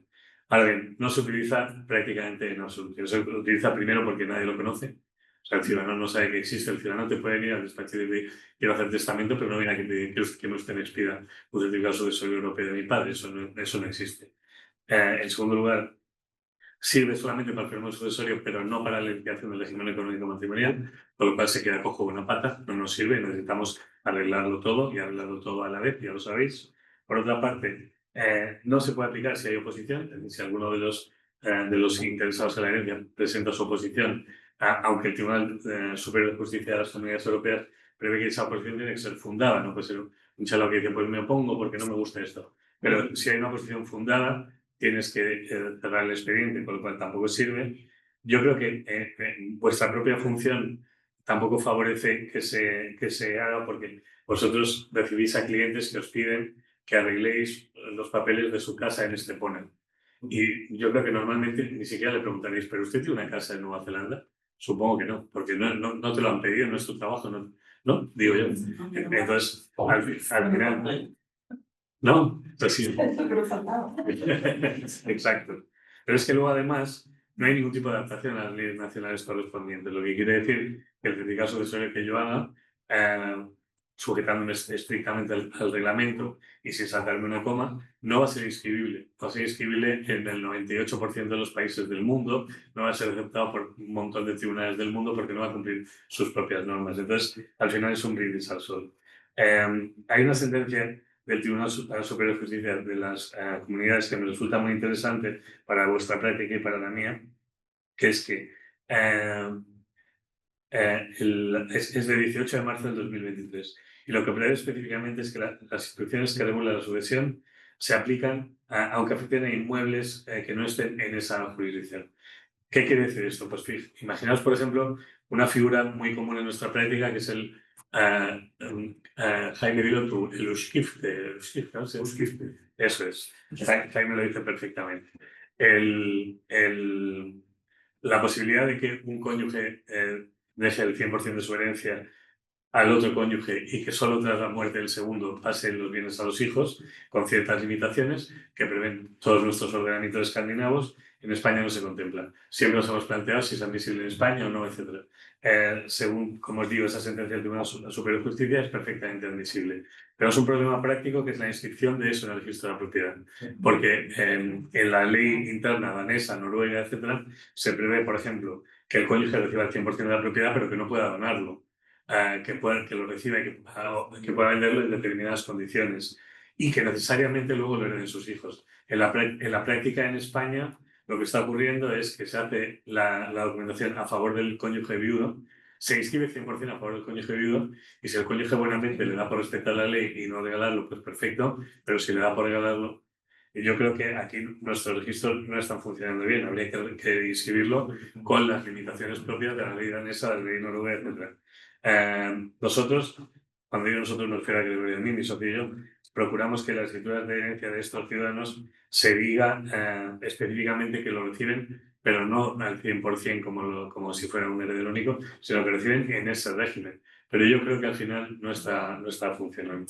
Ahora bien, no se utiliza prácticamente en absoluto. Se utiliza primero porque nadie lo conoce. O sea, el ciudadano no sabe que existe. El ciudadano te puede venir al despacho y decir, quiero hacer testamento, pero no viene a que usted me expida un certificado sucesorio europeo de mi padre. Eso no existe. En segundo lugar, sirve solamente para el fenómeno sucesorio, pero no para la liquidación del régimen económico matrimonial, con lo cual se queda cojo una pata, no nos sirve, necesitamos arreglarlo todo y arreglarlo todo a la vez, ya lo sabéis. Por otra parte, no se puede aplicar si hay oposición, es decir, si alguno de los interesados en la herencia presenta su oposición, aunque el Tribunal Superior de Justicia de las Comunidades Europeas prevé que esa oposición tiene que ser fundada, no puede ser un chaval que dice, pues me opongo porque no me gusta esto. Pero si hay una oposición fundada, tienes que cerrar el expediente, con lo cual tampoco sirve. Yo creo que vuestra propia función tampoco favorece que se haga porque vosotros recibís a clientes que os piden que arregléis los papeles de su casa en Estepona. Y yo creo que normalmente ni siquiera le preguntaréis, ¿pero usted tiene una casa en Nueva Zelanda? Supongo que no, porque no te lo han pedido, no es tu trabajo, no, digo yo. Entonces, al final, no, pues sí. Exacto. Pero es que luego además no hay ningún tipo de adaptación a las leyes nacionales correspondientes, lo que quiere decir que el certificado sucesorio que yo haga, sujetándome estrictamente al reglamento y sin saltarme una coma, no va a ser inscribible. Va a ser inscribible en el 98% de los países del mundo, no va a ser aceptado por un montón de tribunales del mundo porque no va a cumplir sus propias normas. Entonces, al final es un brindis al sol. Hay una sentencia del Tribunal Superior de Justicia de las Comunidades que me resulta muy interesante para vuestra práctica y para la mía, que es que es de 18 de marzo del 2023 y lo que prevé específicamente es que las instrucciones que regulan la sucesión se aplican aunque afecten a inmuebles que no estén en esa jurisdicción. ¿Qué quiere decir esto? Pues imaginaos, por ejemplo, una figura muy común en nuestra práctica que es el Jaime Vilotu, el Uskifte, ¿no? Eso es. Jaime lo dice perfectamente. La posibilidad de que un cónyuge deje el 100% de su herencia al otro cónyuge y que solo tras la muerte del segundo pasen los bienes a los hijos, con ciertas limitaciones que prevén todos nuestros ordenamientos escandinavos, en España no se contemplan. Siempre nos hemos planteado si es admisible en España o no, etc. Según, como os digo, esa sentencia del Tribunal Superior de Justicia es perfectamente admisible. Pero es un problema práctico que es la inscripción de eso en el registro de la propiedad. Porque en la ley interna danesa, noruega, etc., se prevé, por ejemplo, que el cónyuge reciba el 100% de la propiedad, pero que no pueda donarlo. Que lo reciba y que pueda venderlo en determinadas condiciones y que necesariamente luego lo hereden sus hijos. En la práctica en España lo que está ocurriendo es que se hace la documentación a favor del cónyuge viudo, se inscribe 100% a favor del cónyuge viudo y si el cónyuge buenamente le da por respetar la ley y no regalarlo, pues perfecto, pero si le da por regalarlo, yo creo que aquí nuestros registros no están funcionando bien, habría que inscribirlo con las limitaciones propias de la ley danesa, de la ley noruega, etc. Nosotros, cuando digo nosotros me refiero a que mí, mi socio y yo, procuramos que las escrituras de herencia de estos ciudadanos se diga específicamente que lo reciben, pero no al 100% como si fuera un heredero único, sino que reciben en ese régimen. Pero yo creo que al final no está funcionando.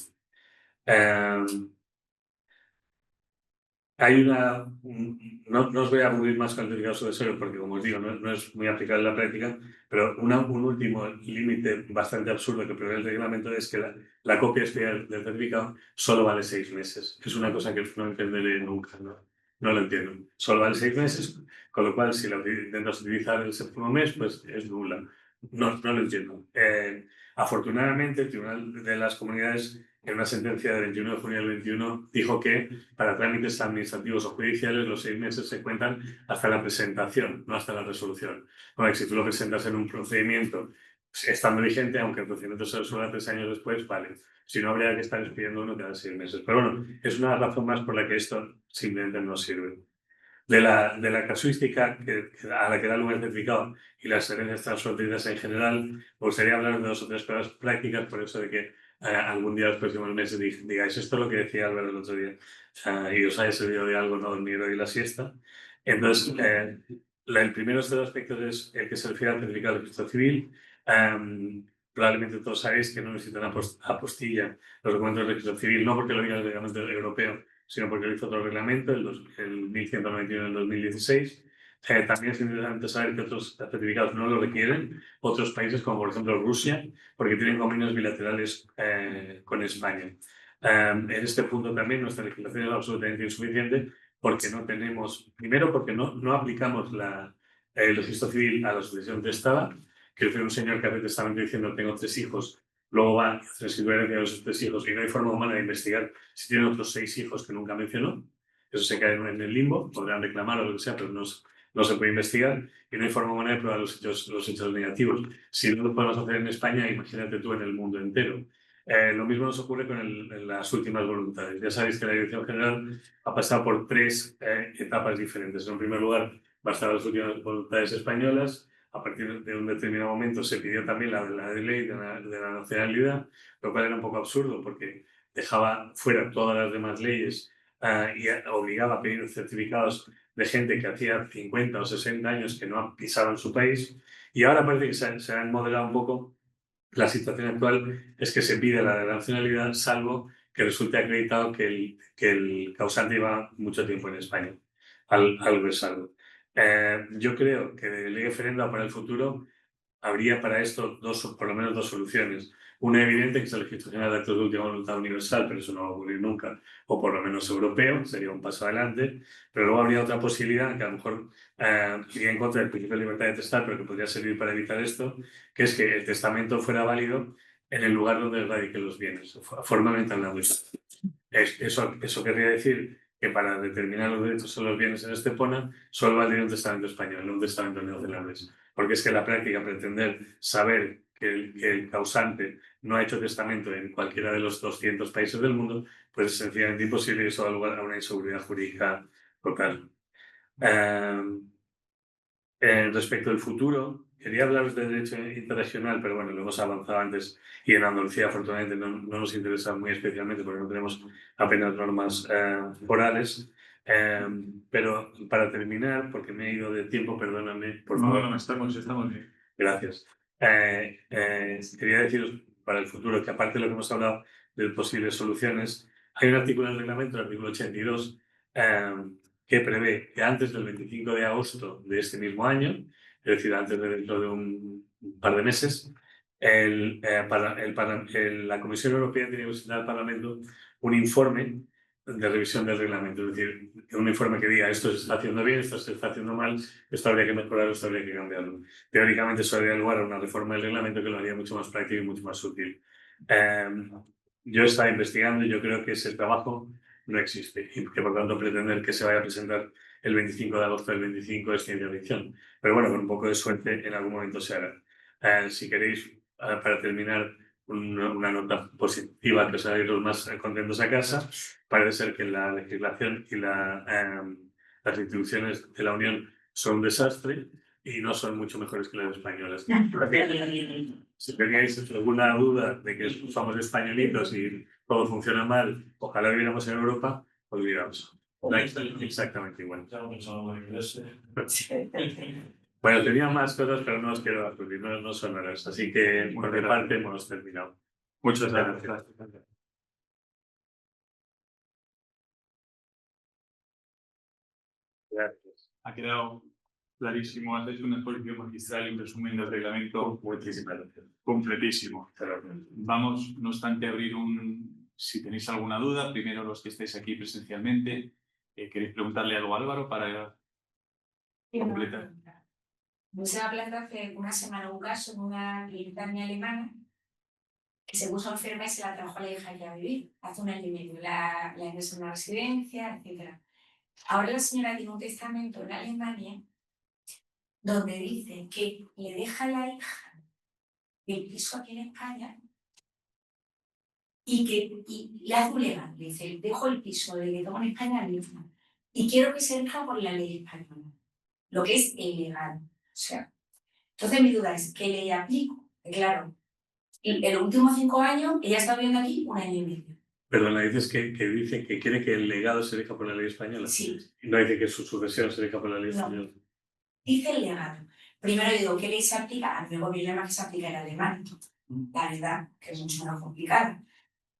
Hay no os voy a aburrir más con el certificado sucesorio porque, como os digo, no es muy aplicable en la práctica, pero un último límite bastante absurdo que prevé el reglamento es que la copia especial del certificado solo vale 6 meses. Es una cosa que no entenderé nunca, no lo entiendo. Solo vale 6 meses, con lo cual si la intentas utilizar el séptimo mes, pues es nula. No lo entiendo. Afortunadamente, el Tribunal de las Comunidades, en una sentencia del 21 de junio del 21, dijo que para trámites administrativos o judiciales los 6 meses se cuentan hasta la presentación, no hasta la resolución. Bueno, si tú lo presentas en un procedimiento estando vigente, aunque el procedimiento se resuelva 3 años después, vale. Si no, habría que estar expidiendo uno cada 6 meses. Pero bueno, es una razón más por la que esto simplemente no sirve. De la casuística a la que da lugar el certificado y las herencias transfronterizas en general, me gustaría hablar de 2 o 3 cosas prácticas, por eso de que algún día los próximos meses digáis esto es lo que decía Álvaro el otro día y os haya servido de algo no dormir hoy la siesta. Entonces, el primero de estos aspectos es el que se refiere al certificado de registro civil. Probablemente todos sabéis que no necesitan apostilla los documentos del registro civil, no porque lo diga el reglamento europeo, sino porque lo hizo otro reglamento, el 1191 del 2016. También es interesante saber que otros certificados no lo requieren, otros países como por ejemplo Rusia, porque tienen convenios bilaterales con España. En este punto también nuestra legislación es absolutamente insuficiente porque no tenemos, primero porque no aplicamos el registro civil a la sucesión testada, que fue un señor que hace testamento diciendo tengo 3 hijos, luego va a hacer escritura de esos 3 hijos y no hay forma humana de investigar si tiene otros 6 hijos que nunca mencionó. Eso se cae en el limbo, podrán reclamar o lo que sea, pero no se puede investigar y no hay forma humana de probar los hechos negativos. Si no lo podemos hacer en España, imagínate tú en el mundo entero. Lo mismo nos ocurre con las últimas voluntades. Ya sabéis que la Dirección General ha pasado por 3 etapas diferentes. En primer lugar, bastaban las últimas voluntades españolas. A partir de un determinado momento se pidió también la ley de la nacionalidad, lo cual era un poco absurdo porque dejaba fuera todas las demás leyes y obligaba a pedir certificados de gente que hacía 50 o 60 años que no pisaban su país. Y ahora parece que se han moderado un poco. La situación actual es que se pide la nacionalidad, salvo que resulte acreditado que el causante lleva mucho tiempo en España. Algo es algo. Yo creo que de ley referenda para el futuro habría para esto por lo menos dos soluciones. Una evidente, que es la legislación de actos de última voluntad universal, pero eso no va a ocurrir nunca, o por lo menos europeo, sería un paso adelante. Pero luego habría otra posibilidad, que a lo mejor iría en contra del principio de libertad de testar, pero que podría servir para evitar esto, que es que el testamento fuera válido en el lugar donde radiquen los bienes, formalmente hablando. Eso querría decir que para determinar los derechos sobre los bienes en Estepona solo valdría un testamento español, no un testamento neozelandés. Porque es que en la práctica pretender saber que el causante no ha hecho testamento en cualquiera de los 200 países del mundo, pues es sencillamente imposible y eso da lugar a una inseguridad jurídica total. Respecto al futuro, quería hablaros de derecho internacional, pero bueno, lo hemos avanzado antes y en Andalucía afortunadamente no nos interesa muy especialmente porque no tenemos apenas normas forales. Pero para terminar, porque me he ido de tiempo, perdóname, por favor. No, estamos bien. Gracias. Quería deciros para el futuro que aparte de lo que hemos hablado de posibles soluciones, hay un artículo en el reglamento, el artículo 82, que prevé que antes del 25 de agosto de este mismo año, es decir, antes de dentro de un par de meses, la Comisión Europea tiene que presentar al Parlamento un informe de revisión del reglamento, es decir, un informe que diga esto se está haciendo bien, esto se está haciendo mal, esto habría que mejorarlo, esto habría que cambiarlo. Teóricamente eso daría lugar a una reforma del reglamento que lo haría mucho más práctico y mucho más útil. Yo estaba investigando y yo creo que ese trabajo no existe y que por tanto pretender que se vaya a presentar el 25 de agosto del 25 es ciencia ficción. Pero bueno, con un poco de suerte en algún momento se hará. Si queréis, para terminar, una nota positiva que os hagáis los más contentos a casa, parece ser que la legislación y las instituciones de la Unión son un desastre y no son mucho mejores que las españolas. Si teníais alguna duda de que somos españolitos y todo funciona mal, ojalá viviéramos en Europa, olvidaos. Exactamente igual. Bueno, tenía más cosas, pero no os quiero aturdir, no son horas. Así que, por mi parte, hemos terminado. Muchas gracias. Gracias. Ha quedado clarísimo. Has hecho una exposición magistral y un resumen del reglamento Muchísimas gracias. completísimo. Vamos, no obstante, a abrir si tenéis alguna duda, primero los que estáis aquí presencialmente, ¿queréis preguntarle algo a Álvaro para completar? Se ha planteado hace una semana un caso en una clínica alemana que se puso enferma y se la trajo a la hija ya a vivir hace un año y medio. La ingresó en una residencia, etc. Ahora la señora tiene un testamento en Alemania donde dice que le deja a la hija el piso aquí en España y le hace un legal. Le dice, dejo el piso de que tengo en España a mi hija y quiero que se rija por la ley española, lo que es ilegal. O sea, entonces mi duda es, ¿qué ley aplico? Claro, en los últimos 5 años ella está viviendo aquí un año y medio. Perdona, dices que dice que quiere que el legado se rija por la ley española. Sí. No dice que su sucesión se rija por la ley española. Dice el legado. Primero digo, ¿qué ley se aplica? A mí me viene más que se aplica el alemán. La verdad, que es mucho más complicada.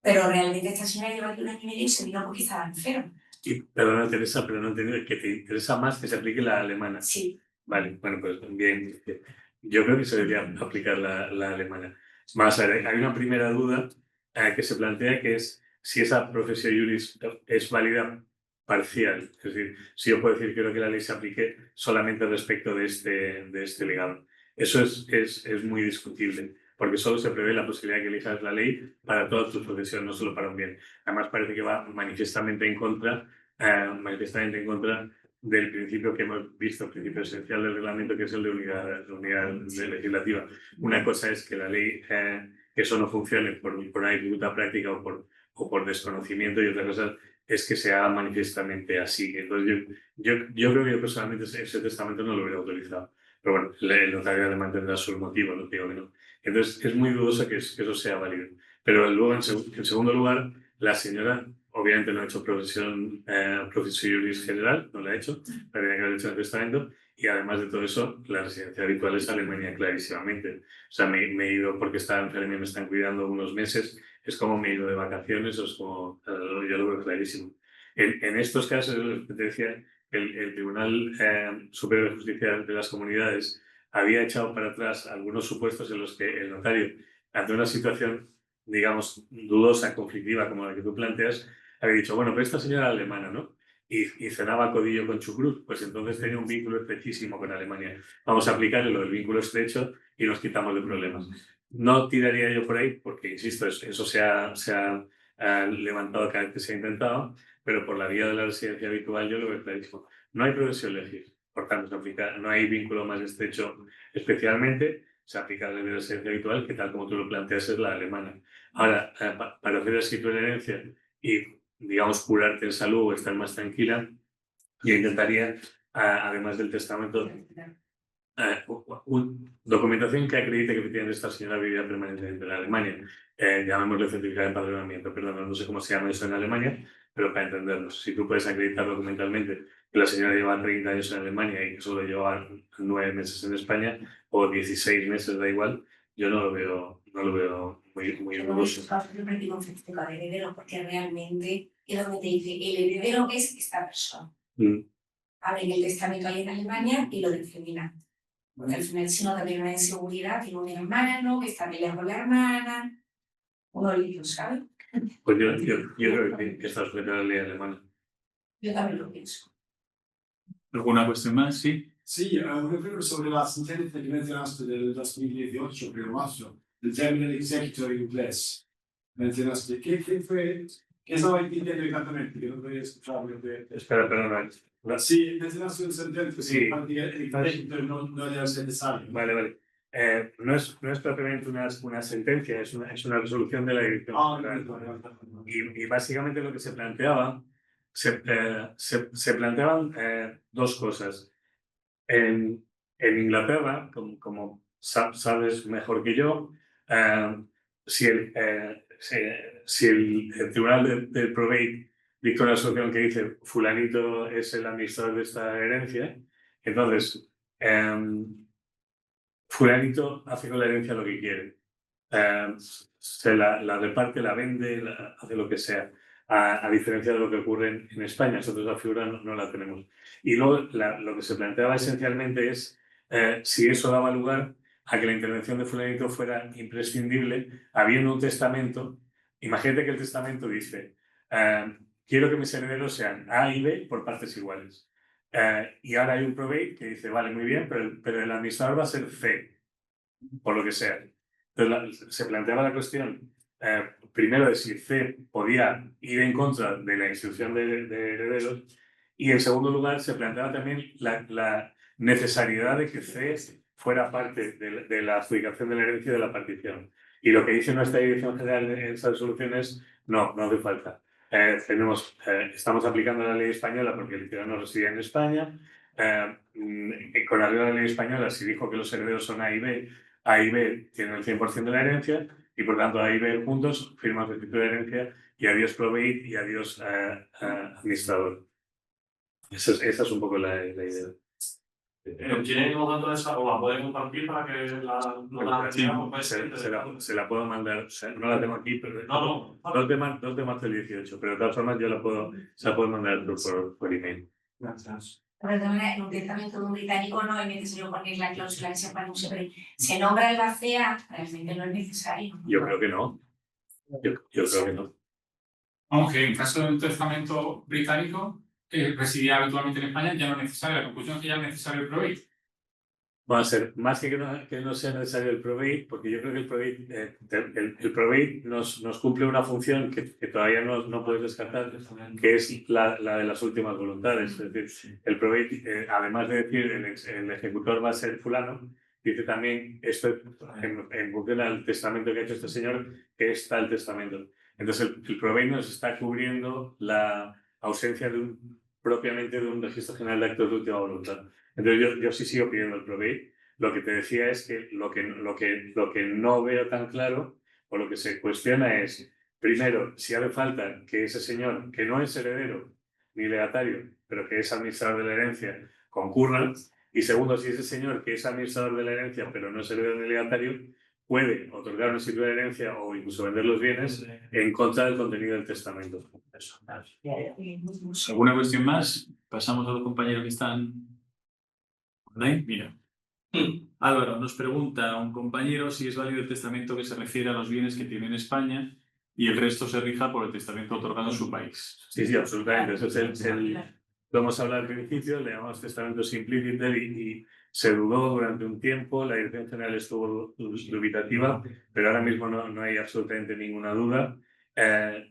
Pero realmente esta señora lleva aquí un año y medio y se vino porque estaba enferma. Perdona, Teresa, pero no entiendo que te interesa más que se aplique la alemana. Sí. Vale, bueno, pues bien. Yo creo que se debería aplicar la alemana. Más, hay una primera duda que se plantea, que es si esa profesión juris es válida parcial. Es decir, si yo puedo decir que creo que la ley se aplique solamente respecto de este legado. Eso es muy discutible, porque solo se prevé la posibilidad de que elijas la ley para toda tu profesión, no solo para un bien. Además, parece que va manifiestamente en contra del principio que hemos visto, el principio esencial del reglamento, que es el de unidad legislativa. Una cosa es que la ley, que eso no funcione por una dificultad práctica o por desconocimiento, y otra cosa es que se haga manifiestamente así. Entonces yo creo que yo personalmente ese testamento no lo hubiera autorizado. Pero bueno, el notario alemán tendrá sus motivos, no digo que no. Entonces es muy dudoso que eso sea válido. Pero luego, en segundo lugar, la señora obviamente no ha hecho profesión juris general, no la ha hecho, la tenía que haber hecho en el testamento, Y además de todo eso, la residencia habitual es Alemania clarísimamente. O sea, me he ido porque estaba enfermo y me están cuidando unos meses. Es como me he ido de vacaciones, o es como, yo lo veo clarísimo. En estos casos, te decía, el Tribunal Superior de Justicia de las Comunidades había echado para atrás algunos supuestos en los que el notario, ante una situación, digamos, dudosa, conflictiva, como la que tú planteas, había dicho, bueno, pero esta señora alemana, ¿no? Y cenaba codillo con chucrut, pues entonces tenía un vínculo estrechísimo con Alemania. Vamos a aplicarle lo del vínculo estrecho y nos quitamos de problemas. No tiraría yo por ahí, porque, insisto, eso se ha levantado cada vez que se ha intentado, pero por la vía de la residencia habitual yo lo veo clarísimo. No hay progresión legis, por tanto, se aplica, no hay vínculo más estrecho especialmente, se aplica la ley de residencia habitual, que tal como tú lo planteas es la alemana. Ahora, para hacer la escritura de herencia y, digamos, curarte en salud o estar más tranquila, yo intentaría, además del testamento, documentación que acredite que efectivamente esta señora vivía permanentemente en Alemania. Llamémosle certificado de empadronamiento, perdón, no sé cómo se llama eso en Alemania, pero para entendernos, si tú puedes acreditar documentalmente que la señora lleva 30 años en Alemania y que solo lleva 9 meses en España, o 16 meses, da igual, yo no lo veo muy dudoso. Yo practico un certificado de heredero porque realmente es donde te dice el heredero es esta persona. Abren el testamento ahí en Alemania y lo discriminan. Porque al final, si no, también una inseguridad, tiene un hermano que está peleando con la hermana, uno lío, ¿sabes? Pues yo creo que está sujeto a la ley alemana. Yo también lo pienso. ¿Alguna cuestión más? Sí. Sí, refiero sobre la sentencia que mencionaste del 2018, pero marzo, del terminal executor inglés. Mencionaste, ¿qué estaba entendiendo exactamente? Que no podía escuchar lo que... Espera, perdón. Sí, mencionaste un sentencia Sí. que el executor no era necesario. Vale. No es propiamente una sentencia, es una resolución de la dirección general. Y básicamente lo que se planteaba, se planteaban dos cosas. En Inglaterra, como sabes mejor que yo, si el tribunal del probate dicta una resolución que dice fulanito es el administrador de esta herencia, entonces fulanito hace con la herencia lo que quiere. Se la reparte, la vende, hace lo que sea. A diferencia de lo que ocurre en España, nosotros la figura no la tenemos. Y luego lo que se planteaba esencialmente es si eso daba lugar a que la intervención de fulanito fuera imprescindible, habiendo un testamento. Imagínate que el testamento dice, quiero que mis herederos sean A y B por partes iguales. Y ahora hay un probate que dice, vale, muy bien, pero el administrador va a ser C, por lo que sea. Entonces se planteaba la cuestión, primero, de si C podía ir en contra de la institución de herederos, y en segundo lugar se planteaba también la necesariedad de que C fuera parte de la adjudicación de la herencia de la partición. Y lo que dice nuestra Dirección General en esa resolución es, no hace falta. Estamos aplicando la ley española porque el ciudadano residía en España. Con la ley española se dijo que los herederos son A y B tienen el 100% de la herencia y por tanto A y B juntos firman el título de herencia y adiós probate y adiós administrador. Esa es un poco la idea. ¿Tiene un momento de esa o la puede compartir para que se la puedo mandar, o sea, no la tengo aquí, pero no. 2 de marzo del 18, pero de todas formas yo se la puedo mandar por email. Gracias. Perdona, en un testamento de un británico no es necesario poner la cláusula de separación, pero se nombra el vacía, realmente no es necesario. Yo creo que no. Yo creo que no. Aunque en caso de un testamento británico que residía habitualmente en España, ya no es necesario. La conclusión es que ya es necesario el probate. Va a ser más que no sea necesario el probate, porque yo creo que el probate nos cumple una función que todavía no puedes descartar, que es la de las últimas voluntades. Es decir, el probate, además de decir el ejecutor va a ser fulano, dice también esto en función al testamento que ha hecho este señor, que es tal testamento. Entonces el probate nos está cubriendo la ausencia propiamente de un registro general de actos de última voluntad. Entonces yo sí sigo pidiendo el probate. Lo que te decía es que lo que no veo tan claro o lo que se cuestiona es, primero, si hace falta que ese señor, que no es heredero ni legatario, pero que es administrador de la herencia, concurra, Y segundo, si ese señor que es administrador de la herencia pero no es heredero legatario, puede otorgar un sitio de herencia o incluso vender los bienes en contra del contenido del testamento. ¿Alguna cuestión más? Pasamos a los compañeros que están online. Mira. Álvaro, nos pregunta un compañero si es válido el testamento que se refiere a los bienes que tiene en España y el resto se rija por el testamento otorgado en su país. Sí, sí, absolutamente. Eso es lo hemos hablado al principio, le llamamos testamento simpliciter y se dudó durante un tiempo, la Dirección General estuvo dubitativa, pero ahora mismo no hay absolutamente ninguna duda.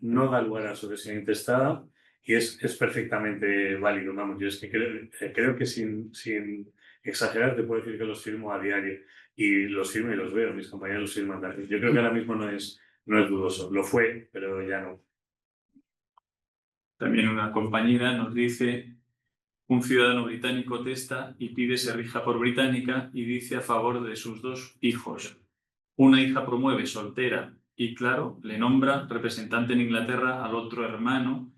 No da lugar a sucesión intestada y es perfectamente válido. Vamos, yo es que creo que sin exagerar te puedo decir que los firmo a diario y los firmo y los veo, mis compañeros los firman también. Yo creo que ahora mismo no es dudoso, lo fue, pero ya no. También una compañera nos dice: un ciudadano británico testa y pide se rija por británica y dice a favor de sus 2 hijos. Una hija promueve soltera y, claro, le nombra representante en Inglaterra al otro hermano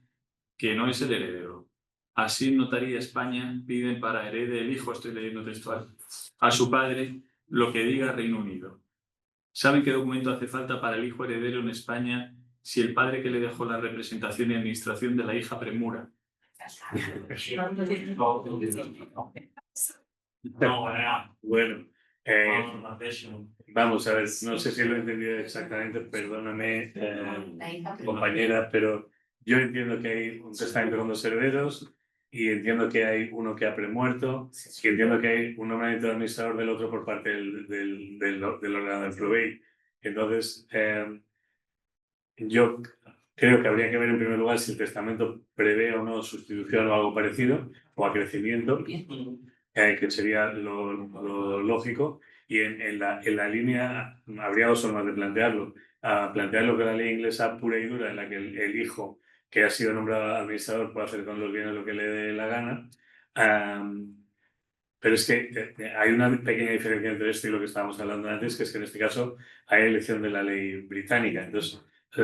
que no es el heredero. Así en notaría España piden para herede el hijo, estoy leyendo textual, a su padre lo que diga Reino Unido. ¿Saben qué documento hace falta para el hijo heredero en España si el padre que le dejó la representación y administración de la hija premura? Bueno, vamos a ver, no sé si lo he entendido exactamente, perdóname, compañera, pero yo entiendo que hay un testamento con 2 herederos y entiendo que hay uno que ha premuerto y entiendo que hay un nombramiento de administrador del otro por parte del órgano del probate. Entonces, yo creo que habría que ver en primer lugar si el testamento prevé o no sustitución o algo parecido, o acrecimiento, que sería lo lógico, y en la línea habría 2 formas de plantearlo. Plantearlo con la ley inglesa pura y dura, en la que el hijo que ha sido nombrado administrador puede hacer con los bienes lo que le dé la gana. Pero es que hay una pequeña diferencia entre esto y lo que estábamos hablando antes, que es que en este caso hay elección de la ley británica. Entonces,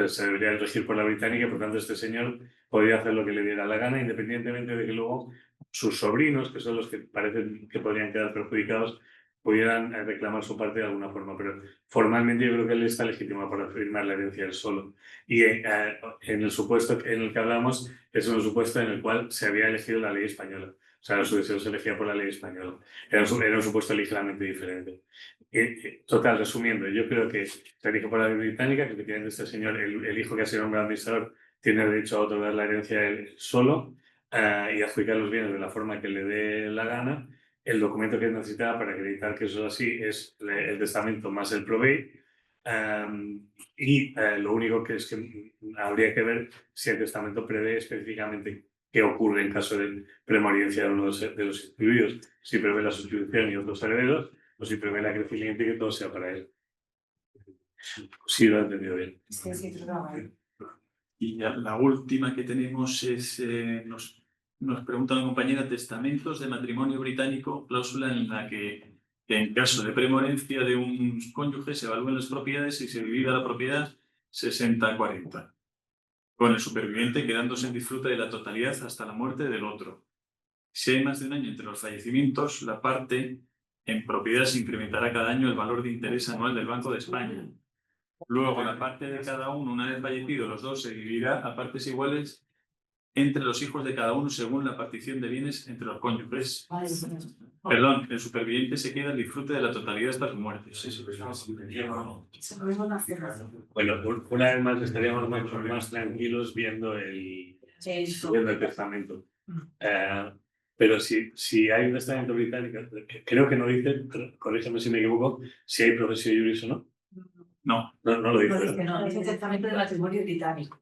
se debería regir por la británica y por tanto este señor podría hacer lo que le diera la gana, independientemente de que luego sus sobrinos, que son los que parecen que podrían quedar perjudicados, pudieran reclamar su parte de alguna forma. Pero formalmente yo creo que él está legítimo para firmar la herencia él solo. Y en el supuesto en el que hablamos es un supuesto en el cual se había elegido la ley española. O sea, la sucesión se elegía por la ley española. Era un supuesto ligeramente diferente. Total, resumiendo, yo creo que se elige por la ley británica, que efectivamente este señor, el hijo que ha sido nombrado administrador, tiene derecho a otorgar la herencia a él solo y adjudicar los bienes de la forma que le dé la gana. El documento que necesitaba para acreditar que eso es así es el testamento más el probate. Lo único que es que habría que ver si el testamento prevé específicamente qué ocurre en caso de premoriencia de uno de los instituidos, si prevé la sustitución y otros herederos, o si prevé el acrecimiento y que todo sea para él. Sí, lo he entendido bien. Y ya la última que tenemos es, nos pregunta una compañera: testamentos de matrimonio británico, cláusula en la que en caso de premorencia de un cónyuge se evalúen las propiedades y se divida la propiedad 60-40. Con el superviviente quedándose en disfrute de la totalidad hasta la muerte del otro. Si hay más de un año entre los fallecimientos, la parte en propiedad se incrementará cada año el valor de interés anual del Banco de España. Luego, la parte de cada uno, una vez fallecido, los dos, se dividirá a partes iguales entre los hijos de cada uno según la partición de bienes entre los cónyuges. Perdón, el superviviente se queda al disfrute de la totalidad hasta su muerte. Bueno, una vez más estaríamos más tranquilos viendo el testamento. Pero si hay un testamento británico, creo que no dice, corrígeme si me equivoco, si hay profesio juris o no. No lo dice. No, es el testamento de matrimonio británico.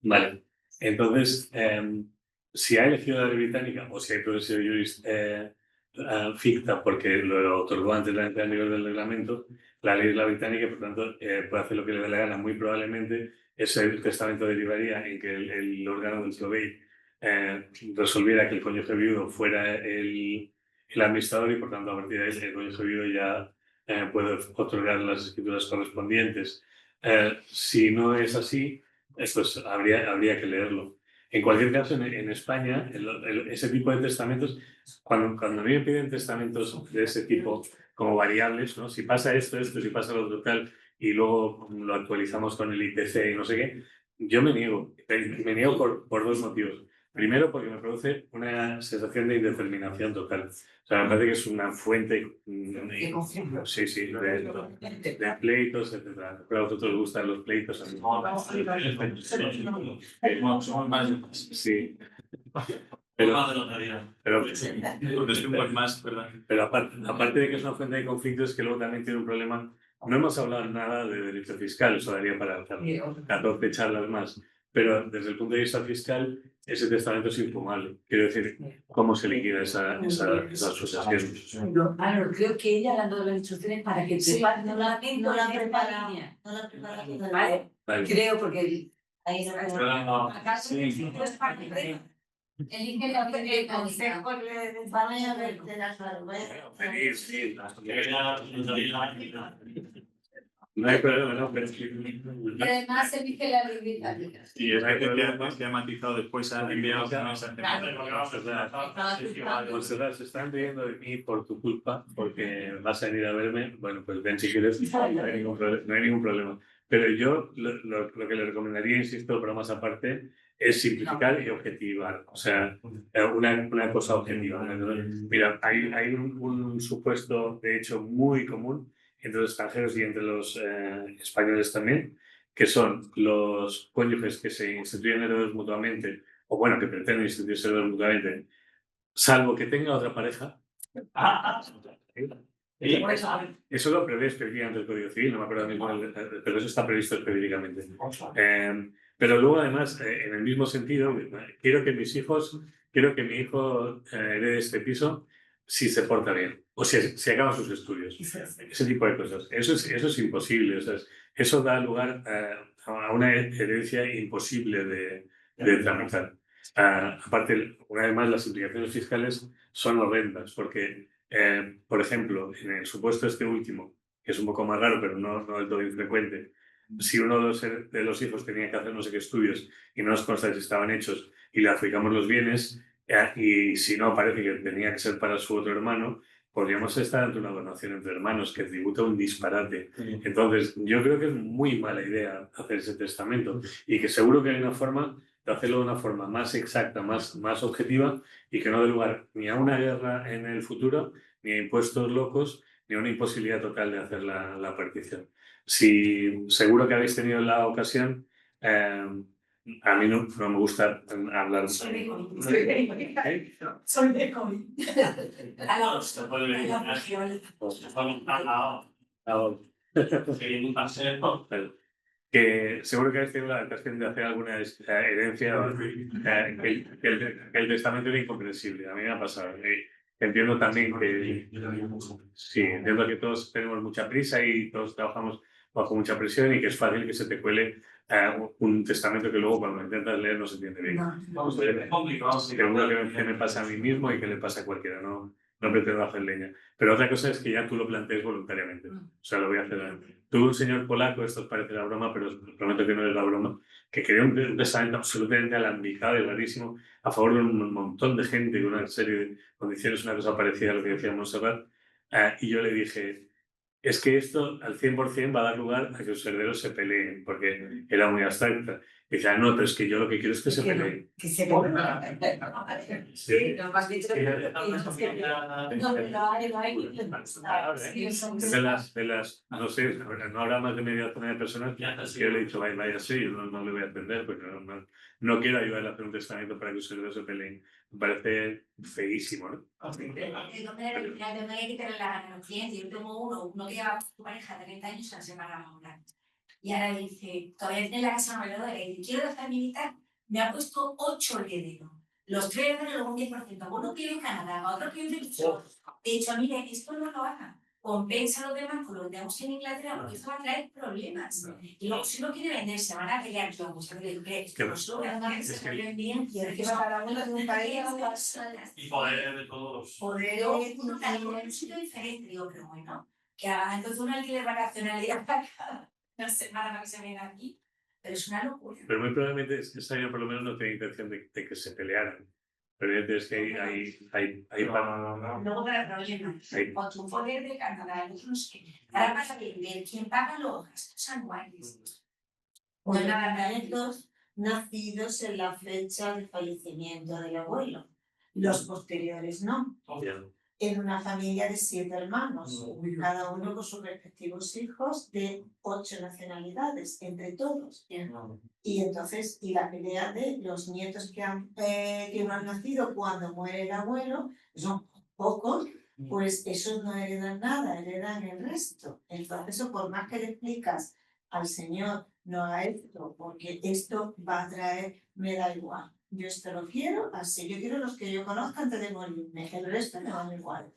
Vale, entonces, si ha elegido la ley británica o si hay profesio juris ficta porque lo otorgó antes la entrada en vigor del reglamento, la ley es la británica y por tanto puede hacer lo que le dé la gana. Muy probablemente ese testamento derivaría en que el órgano del probate resolviera que el cónyuge viudo fuera el administrador y por tanto a partir de ahí el cónyuge viudo ya puede otorgar las escrituras correspondientes. Si no es así, pues habría que leerlo. En cualquier caso, en España, ese tipo de testamentos, cuando a mí me piden testamentos de ese tipo como variables, ¿no? Si pasa esto, si pasa lo otro tal, y luego lo actualizamos con el IPC y no sé qué, yo me niego. Me niego por dos motivos. Primero, porque me produce una sensación de indeterminación total. O sea, me parece que es una fuente sí, de pleitos, etc. A vosotros os gustan los pleitos. A mí. Somos más. Sí. Pero aparte de que es una fuente de conflictos, es que luego también tiene un problema. No hemos hablado nada de derecho fiscal, eso daría para 14 charlas más. Pero desde el punto de vista fiscal, ese testamento es infumable. Quiero decir, ¿cómo se liquida esa sucesión? Claro, creo que ella ha dado las instrucciones para que sepas, no la prepara. ¿Vale? Creo, porque ahí El consejo van a ver de las No hay problema, no, pero y además elige la libreta. Y es que ha matizado después, ha enviado un mensaje. Monserrat, se están riendo de mí por tu culpa, porque vas a venir a verme. Bueno, pues ven si quieres, no hay ningún problema. Pero yo lo que le recomendaría, insisto, pero más aparte, es simplificar y objetivar. O sea, una cosa objetiva. Mira, hay un supuesto, de hecho, muy común entre los extranjeros y entre los españoles también, que son los cónyuges que se instituyen herederos mutuamente, o bueno, que pretenden instituirse herederos mutuamente, salvo que tenga otra pareja. Eso lo prevé específicamente el Código Civil, no me acuerdo mismo, pero eso está previsto específicamente. Pero luego, además, en el mismo sentido, quiero que mi hijo herede este piso si se porta bien o si acaba sus estudios. Ese tipo de cosas. Eso es imposible. O sea, eso da lugar a una herencia imposible de tramitar. Aparte, una vez más, las implicaciones fiscales son horrendas porque, por ejemplo, en el supuesto este último, que es un poco más raro, pero no del todo infrecuente, si uno de los hijos tenía que hacer no sé qué estudios y no nos consta si estaban hechos y le adjudicamos los bienes, y si no parece que tenía que ser para su otro hermano, podríamos estar ante una donación entre hermanos que tributa un disparate. Entonces, yo creo que es muy mala idea hacer ese testamento y que seguro que hay una forma de hacerlo de una forma más exacta, más objetiva y que no dé lugar ni a una guerra en el futuro, ni a impuestos locos, ni a una imposibilidad total de hacer la partición. Si seguro que habéis tenido la ocasión, a mí no me gusta hablar. Soy de COVID. Que seguro que habéis tenido la ocasión de hacer alguna herencia, que el testamento era incomprensible. A mí me ha pasado. Entiendo también que sí, entiendo que todos tenemos mucha prisa y todos trabajamos bajo mucha presión y que es fácil que se te cuele un testamento que luego cuando intentas leer no se entiende bien. Seguro que me pasa a mí mismo y que le pasa a cualquiera, no pretendo hacer leña. Pero otra cosa es que ya tú lo plantees voluntariamente. O sea, lo voy a hacer. Tuve un señor polaco, esto os parece la broma, pero os prometo que no es la broma, que quería un testamento absolutamente alambicado y rarísimo a favor de un montón de gente y una serie de condiciones, una cosa parecida a lo que decía Monserrat. Y yo le dije, es que esto al 100% va a dar lugar a que los herederos se peleen, porque era muy abstracta. Y decía, no, pero es que yo lo que quiero es que se peleen. Que se peleen. Sí, lo más dicho. No sé, no habrá más de media docena de personas que yo le he dicho, vaya, sí, yo no le voy a atender, porque no quiero ayudarle a hacer un testamento para que los herederos se peleen. Me parece feísimo, ¿no? Yo tengo uno que lleva su pareja 30 años y se han separado ahora. Y ahora dice, todavía tiene la casa alrededor y dice, quiero dejar mi mitad, me ha puesto 8 herederos. Los 3 herederos, luego un 10%. Uno quiere en Canadá, otro quiere en Venezuela. De hecho, mire, esto no lo haga. Compensa a los demás con lo que tenemos en Inglaterra, porque esto va a traer problemas. Y luego, si uno quiere vender, se van a pelear todos. Que no solo que se pelean bien, y es que va cada uno de un país. Y poder de todos. Poder un sitio diferente, digo, pero bueno, que haga entonces un alquiler vacacional y una semana para que se venga aquí. pero es una locura. Pero muy probablemente esa señora por lo menos no tenía intención de que se pelearan. Pero es que hay Luego para problemas, con su poder de Canadá, no sé qué. Ahora pasa que ver quién paga los gastos anuales. Por los nietos nacidos en la fecha de fallecimiento del abuelo. Los posteriores no. En una familia de 7 hermanos, cada uno con sus respectivos hijos de 8 nacionalidades, entre todos. Y entonces, y la pelea de los nietos que no han nacido cuando muere el abuelo, son pocos, pues esos no heredan nada, heredan el resto. Entonces, eso por más que le explicas al señor, no a esto, porque esto va a traer, me da igual. Yo esto lo quiero así, yo quiero los que yo conozca antes de morirme, el resto me van igual.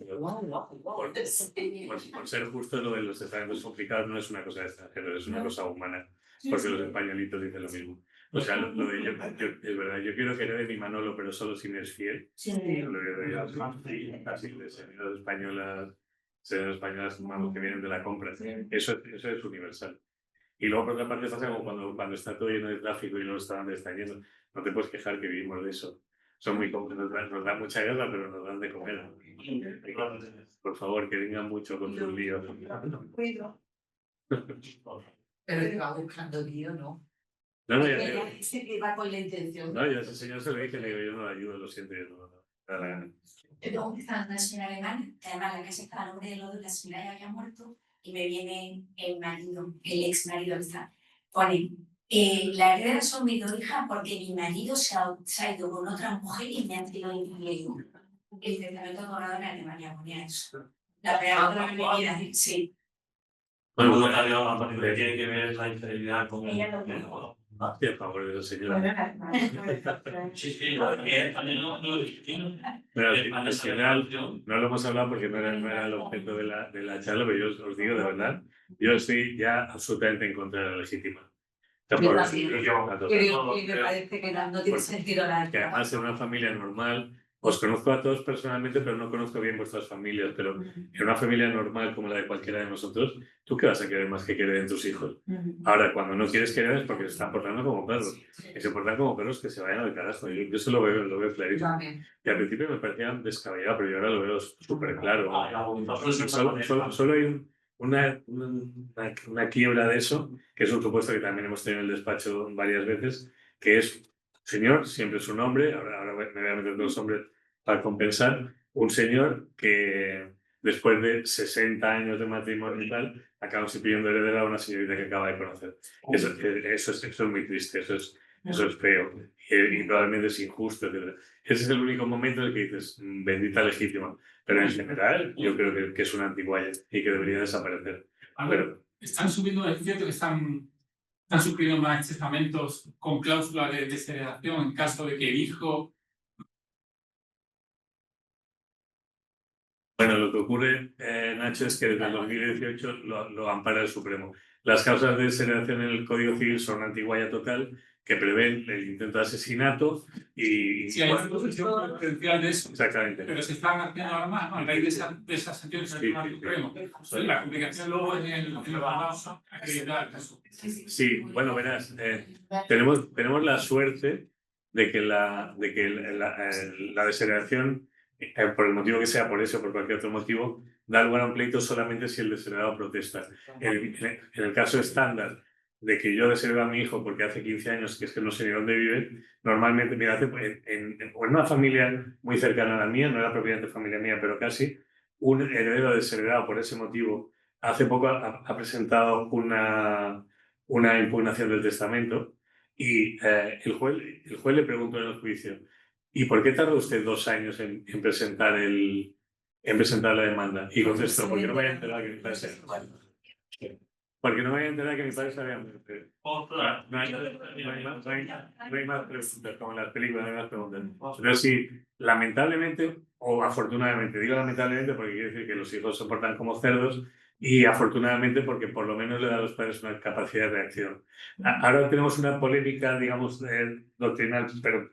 Por ser justo, lo de los testamentos complicados no es una cosa de extranjero, es una cosa humana, porque los españolitos dicen lo mismo. O sea, lo de yo, es verdad, yo quiero que herede mi Manolo, pero solo si me es fiel. Sí. Lo heredo yo así de señoras españolas vamos, que vienen de la compra. Eso es universal. Y luego, por otra parte, pasa como cuando está todo lleno de tráfico y los restaurantes están llenos. No te puedes quejar que vivimos de eso. Son muy cómodos, nos dan mucha guerra, pero nos dan de comer. Por favor, que vengan mucho con sus líos. Pero que va buscando lío, ¿no? No, Ella dice que va con la intención. no, yo a ese señor se lo dije, le digo, yo no lo ayudo, lo siento, yo no da la gana. Luego está una señora alemana, que además la casa está a nombre de los dos, la señora ya había muerto, y me viene el marido, el ex marido, pone, la heredera son mis 2 hijas porque mi marido se ha ido con otra mujer y me han sido infiel. El testamento acordado en Alemania ponía eso. La peor de mi vida, sí. Bueno, tiene que ver la infidelidad con Ella lo Sí, a favor de esa señora. Sí, no Pero al final, no lo hemos hablado porque no era el objeto de la charla, pero yo os digo de verdad, yo estoy ya absolutamente en contra de la legítima. Yo también. Creo que me parece que no tiene sentido nada. Que además en una familia normal, os conozco a todos personalmente, pero no conozco bien vuestras familias, pero en una familia normal como la de cualquiera de nosotros, ¿tú qué vas a querer más que hereden tus hijos? Ahora, cuando no quieres que hereden es porque se están portando como perros. Que se portan como perros que se vayan al carajo. Yo eso lo veo clarísimo. Y al principio me parecía descabellado, pero yo ahora lo veo súper claro. Solo hay una quiebra de eso, que es un supuesto que también hemos tenido en el despacho varias veces, que es señor, siempre su nombre, ahora me voy a meter los nombres para compensar, un señor que después de 60 años de matrimonio y tal, acaba pidiendo heredera a una señorita que acaba de conocer. Eso es muy triste, eso es feo y probablemente es injusto, etc. Ese es el único momento en el que dices, bendita legítima, pero en general yo creo que es una antiguaya y que debería desaparecer. Pero, están subiendo, es cierto que están suscribiendo más testamentos con cláusula de desheredación en caso de que el hijo. Bueno, lo que ocurre, Nacho, es que desde el 2018 lo ampara el Supremo. Las causas de desheredación en el Código Civil son antiguaya total, que prevén el intento de asesinato y... Sí, hay una posición potencial de eso. Exactamente. Pero se están haciendo ahora más, ¿no? A raíz de esas sanciones del Supremo. La complicación luego en el acreditar eso. Sí, bueno, verás, tenemos la suerte de que la desheredación, por el motivo que sea, por eso o por cualquier otro motivo, da lugar a un pleito solamente si el desheredado protesta. En el caso estándar de que yo desheredo a mi hijo porque hace 15 años que es que no sé ni dónde vive, normalmente, mira, en una familia muy cercana a la mía, no era propiamente familia mía, pero casi, un heredero desheredado por ese motivo hace poco ha presentado una impugnación del testamento y el juez le preguntó en el juicio, ¿y por qué tardó usted 2 años en presentar la demanda? Y contestó, porque no me había enterado que mi padre se había muerto. Porque no me había enterado que mi padre se había muerto. No hay más preguntas, como en las películas, no hay más preguntas. Pero sí, lamentablemente, o afortunadamente, digo lamentablemente porque quiere decir que los hijos se portan como cerdos, y afortunadamente porque por lo menos le da a los padres una capacidad de reacción. Ahora tenemos una polémica, digamos, doctrinal,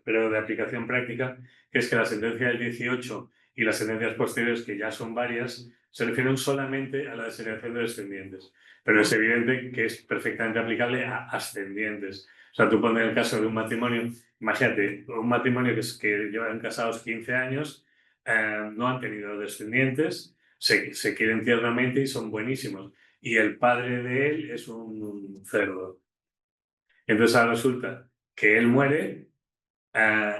pero de aplicación práctica, que es que la sentencia del 18 y las sentencias posteriores, que ya son varias, se refieren solamente a la designación de descendientes. Pero es evidente que es perfectamente aplicable a ascendientes. O sea, tú pones el caso de un matrimonio, imagínate, un matrimonio que llevan casados 15 años, no han tenido descendientes, se quieren tiernamente y son buenísimos. Y el padre de él es un cerdo. Entonces ahora resulta que él muere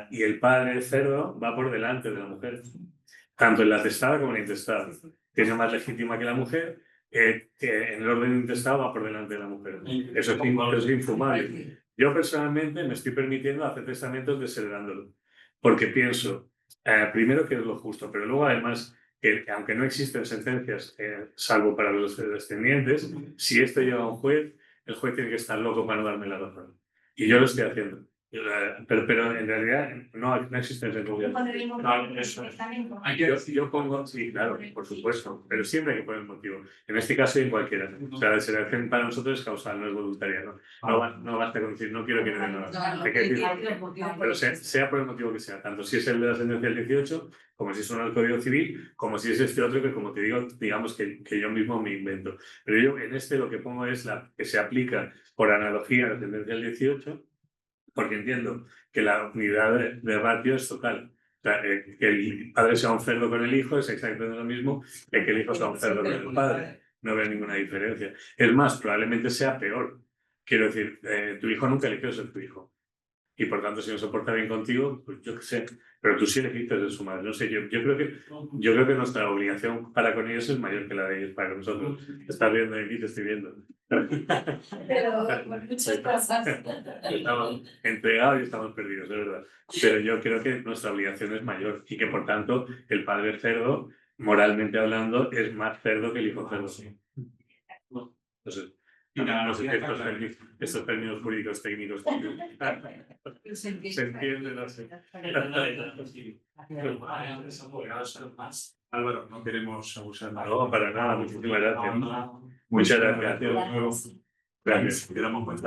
y el padre del cerdo va por delante de la mujer, tanto en la testada como en la intestada. Tiene más legítima que la mujer, que en el orden intestado va por delante de la mujer. Eso es infumable. Yo personalmente me estoy permitiendo hacer testamentos desheredándolo, porque pienso, primero, que es lo justo, pero luego además que aunque no existen sentencias, salvo para los descendientes, si esto llega a un juez, el juez tiene que estar loco para no darme la razón. Y yo lo estoy haciendo. Pero en realidad no existen sentencias. ¿Pondríamos eso? Testamento? Yo pongo, sí, claro, por supuesto, pero siempre hay que poner motivo. En este caso y en cualquiera. O sea, la designación para nosotros es causal, no es voluntaria. No basta con decir, no quiero que me den nada. Hay que decir, pero sea por el motivo que sea, tanto si es el de la sentencia del 18, como si es uno del Código Civil, como si es este otro que, como te digo, digamos que yo mismo me invento. Pero yo en este lo que pongo es que se aplica por analogía a la sentencia del 18, porque entiendo que la unidad de ratio es total. O sea, que el padre sea un cerdo con el hijo es exactamente lo mismo que el hijo sea un cerdo con el padre. No veo ninguna diferencia. Es más, probablemente sea peor. Quiero decir, tu hijo nunca eligió ser tu hijo. Y por tanto, si no se porta bien contigo, pues yo qué sé. Pero tú sí elegiste de su madre. No sé, yo creo que nuestra obligación para con ellos es mayor que la de ellos para con nosotros. Estás viendo aquí, te estoy viendo. Pero por muchas cosas. Estamos entregados y estamos perdidos, es verdad. Pero yo creo que nuestra obligación es mayor y que por tanto el padre cerdo, moralmente hablando, es más cerdo que el hijo cerdo. Entonces, no sé, estos términos jurídicos técnicos se entienden, no sé. Álvaro, no queremos abusar. No, para nada, muchísimas gracias. Muchas gracias. Gracias. Gracias. Quedamos con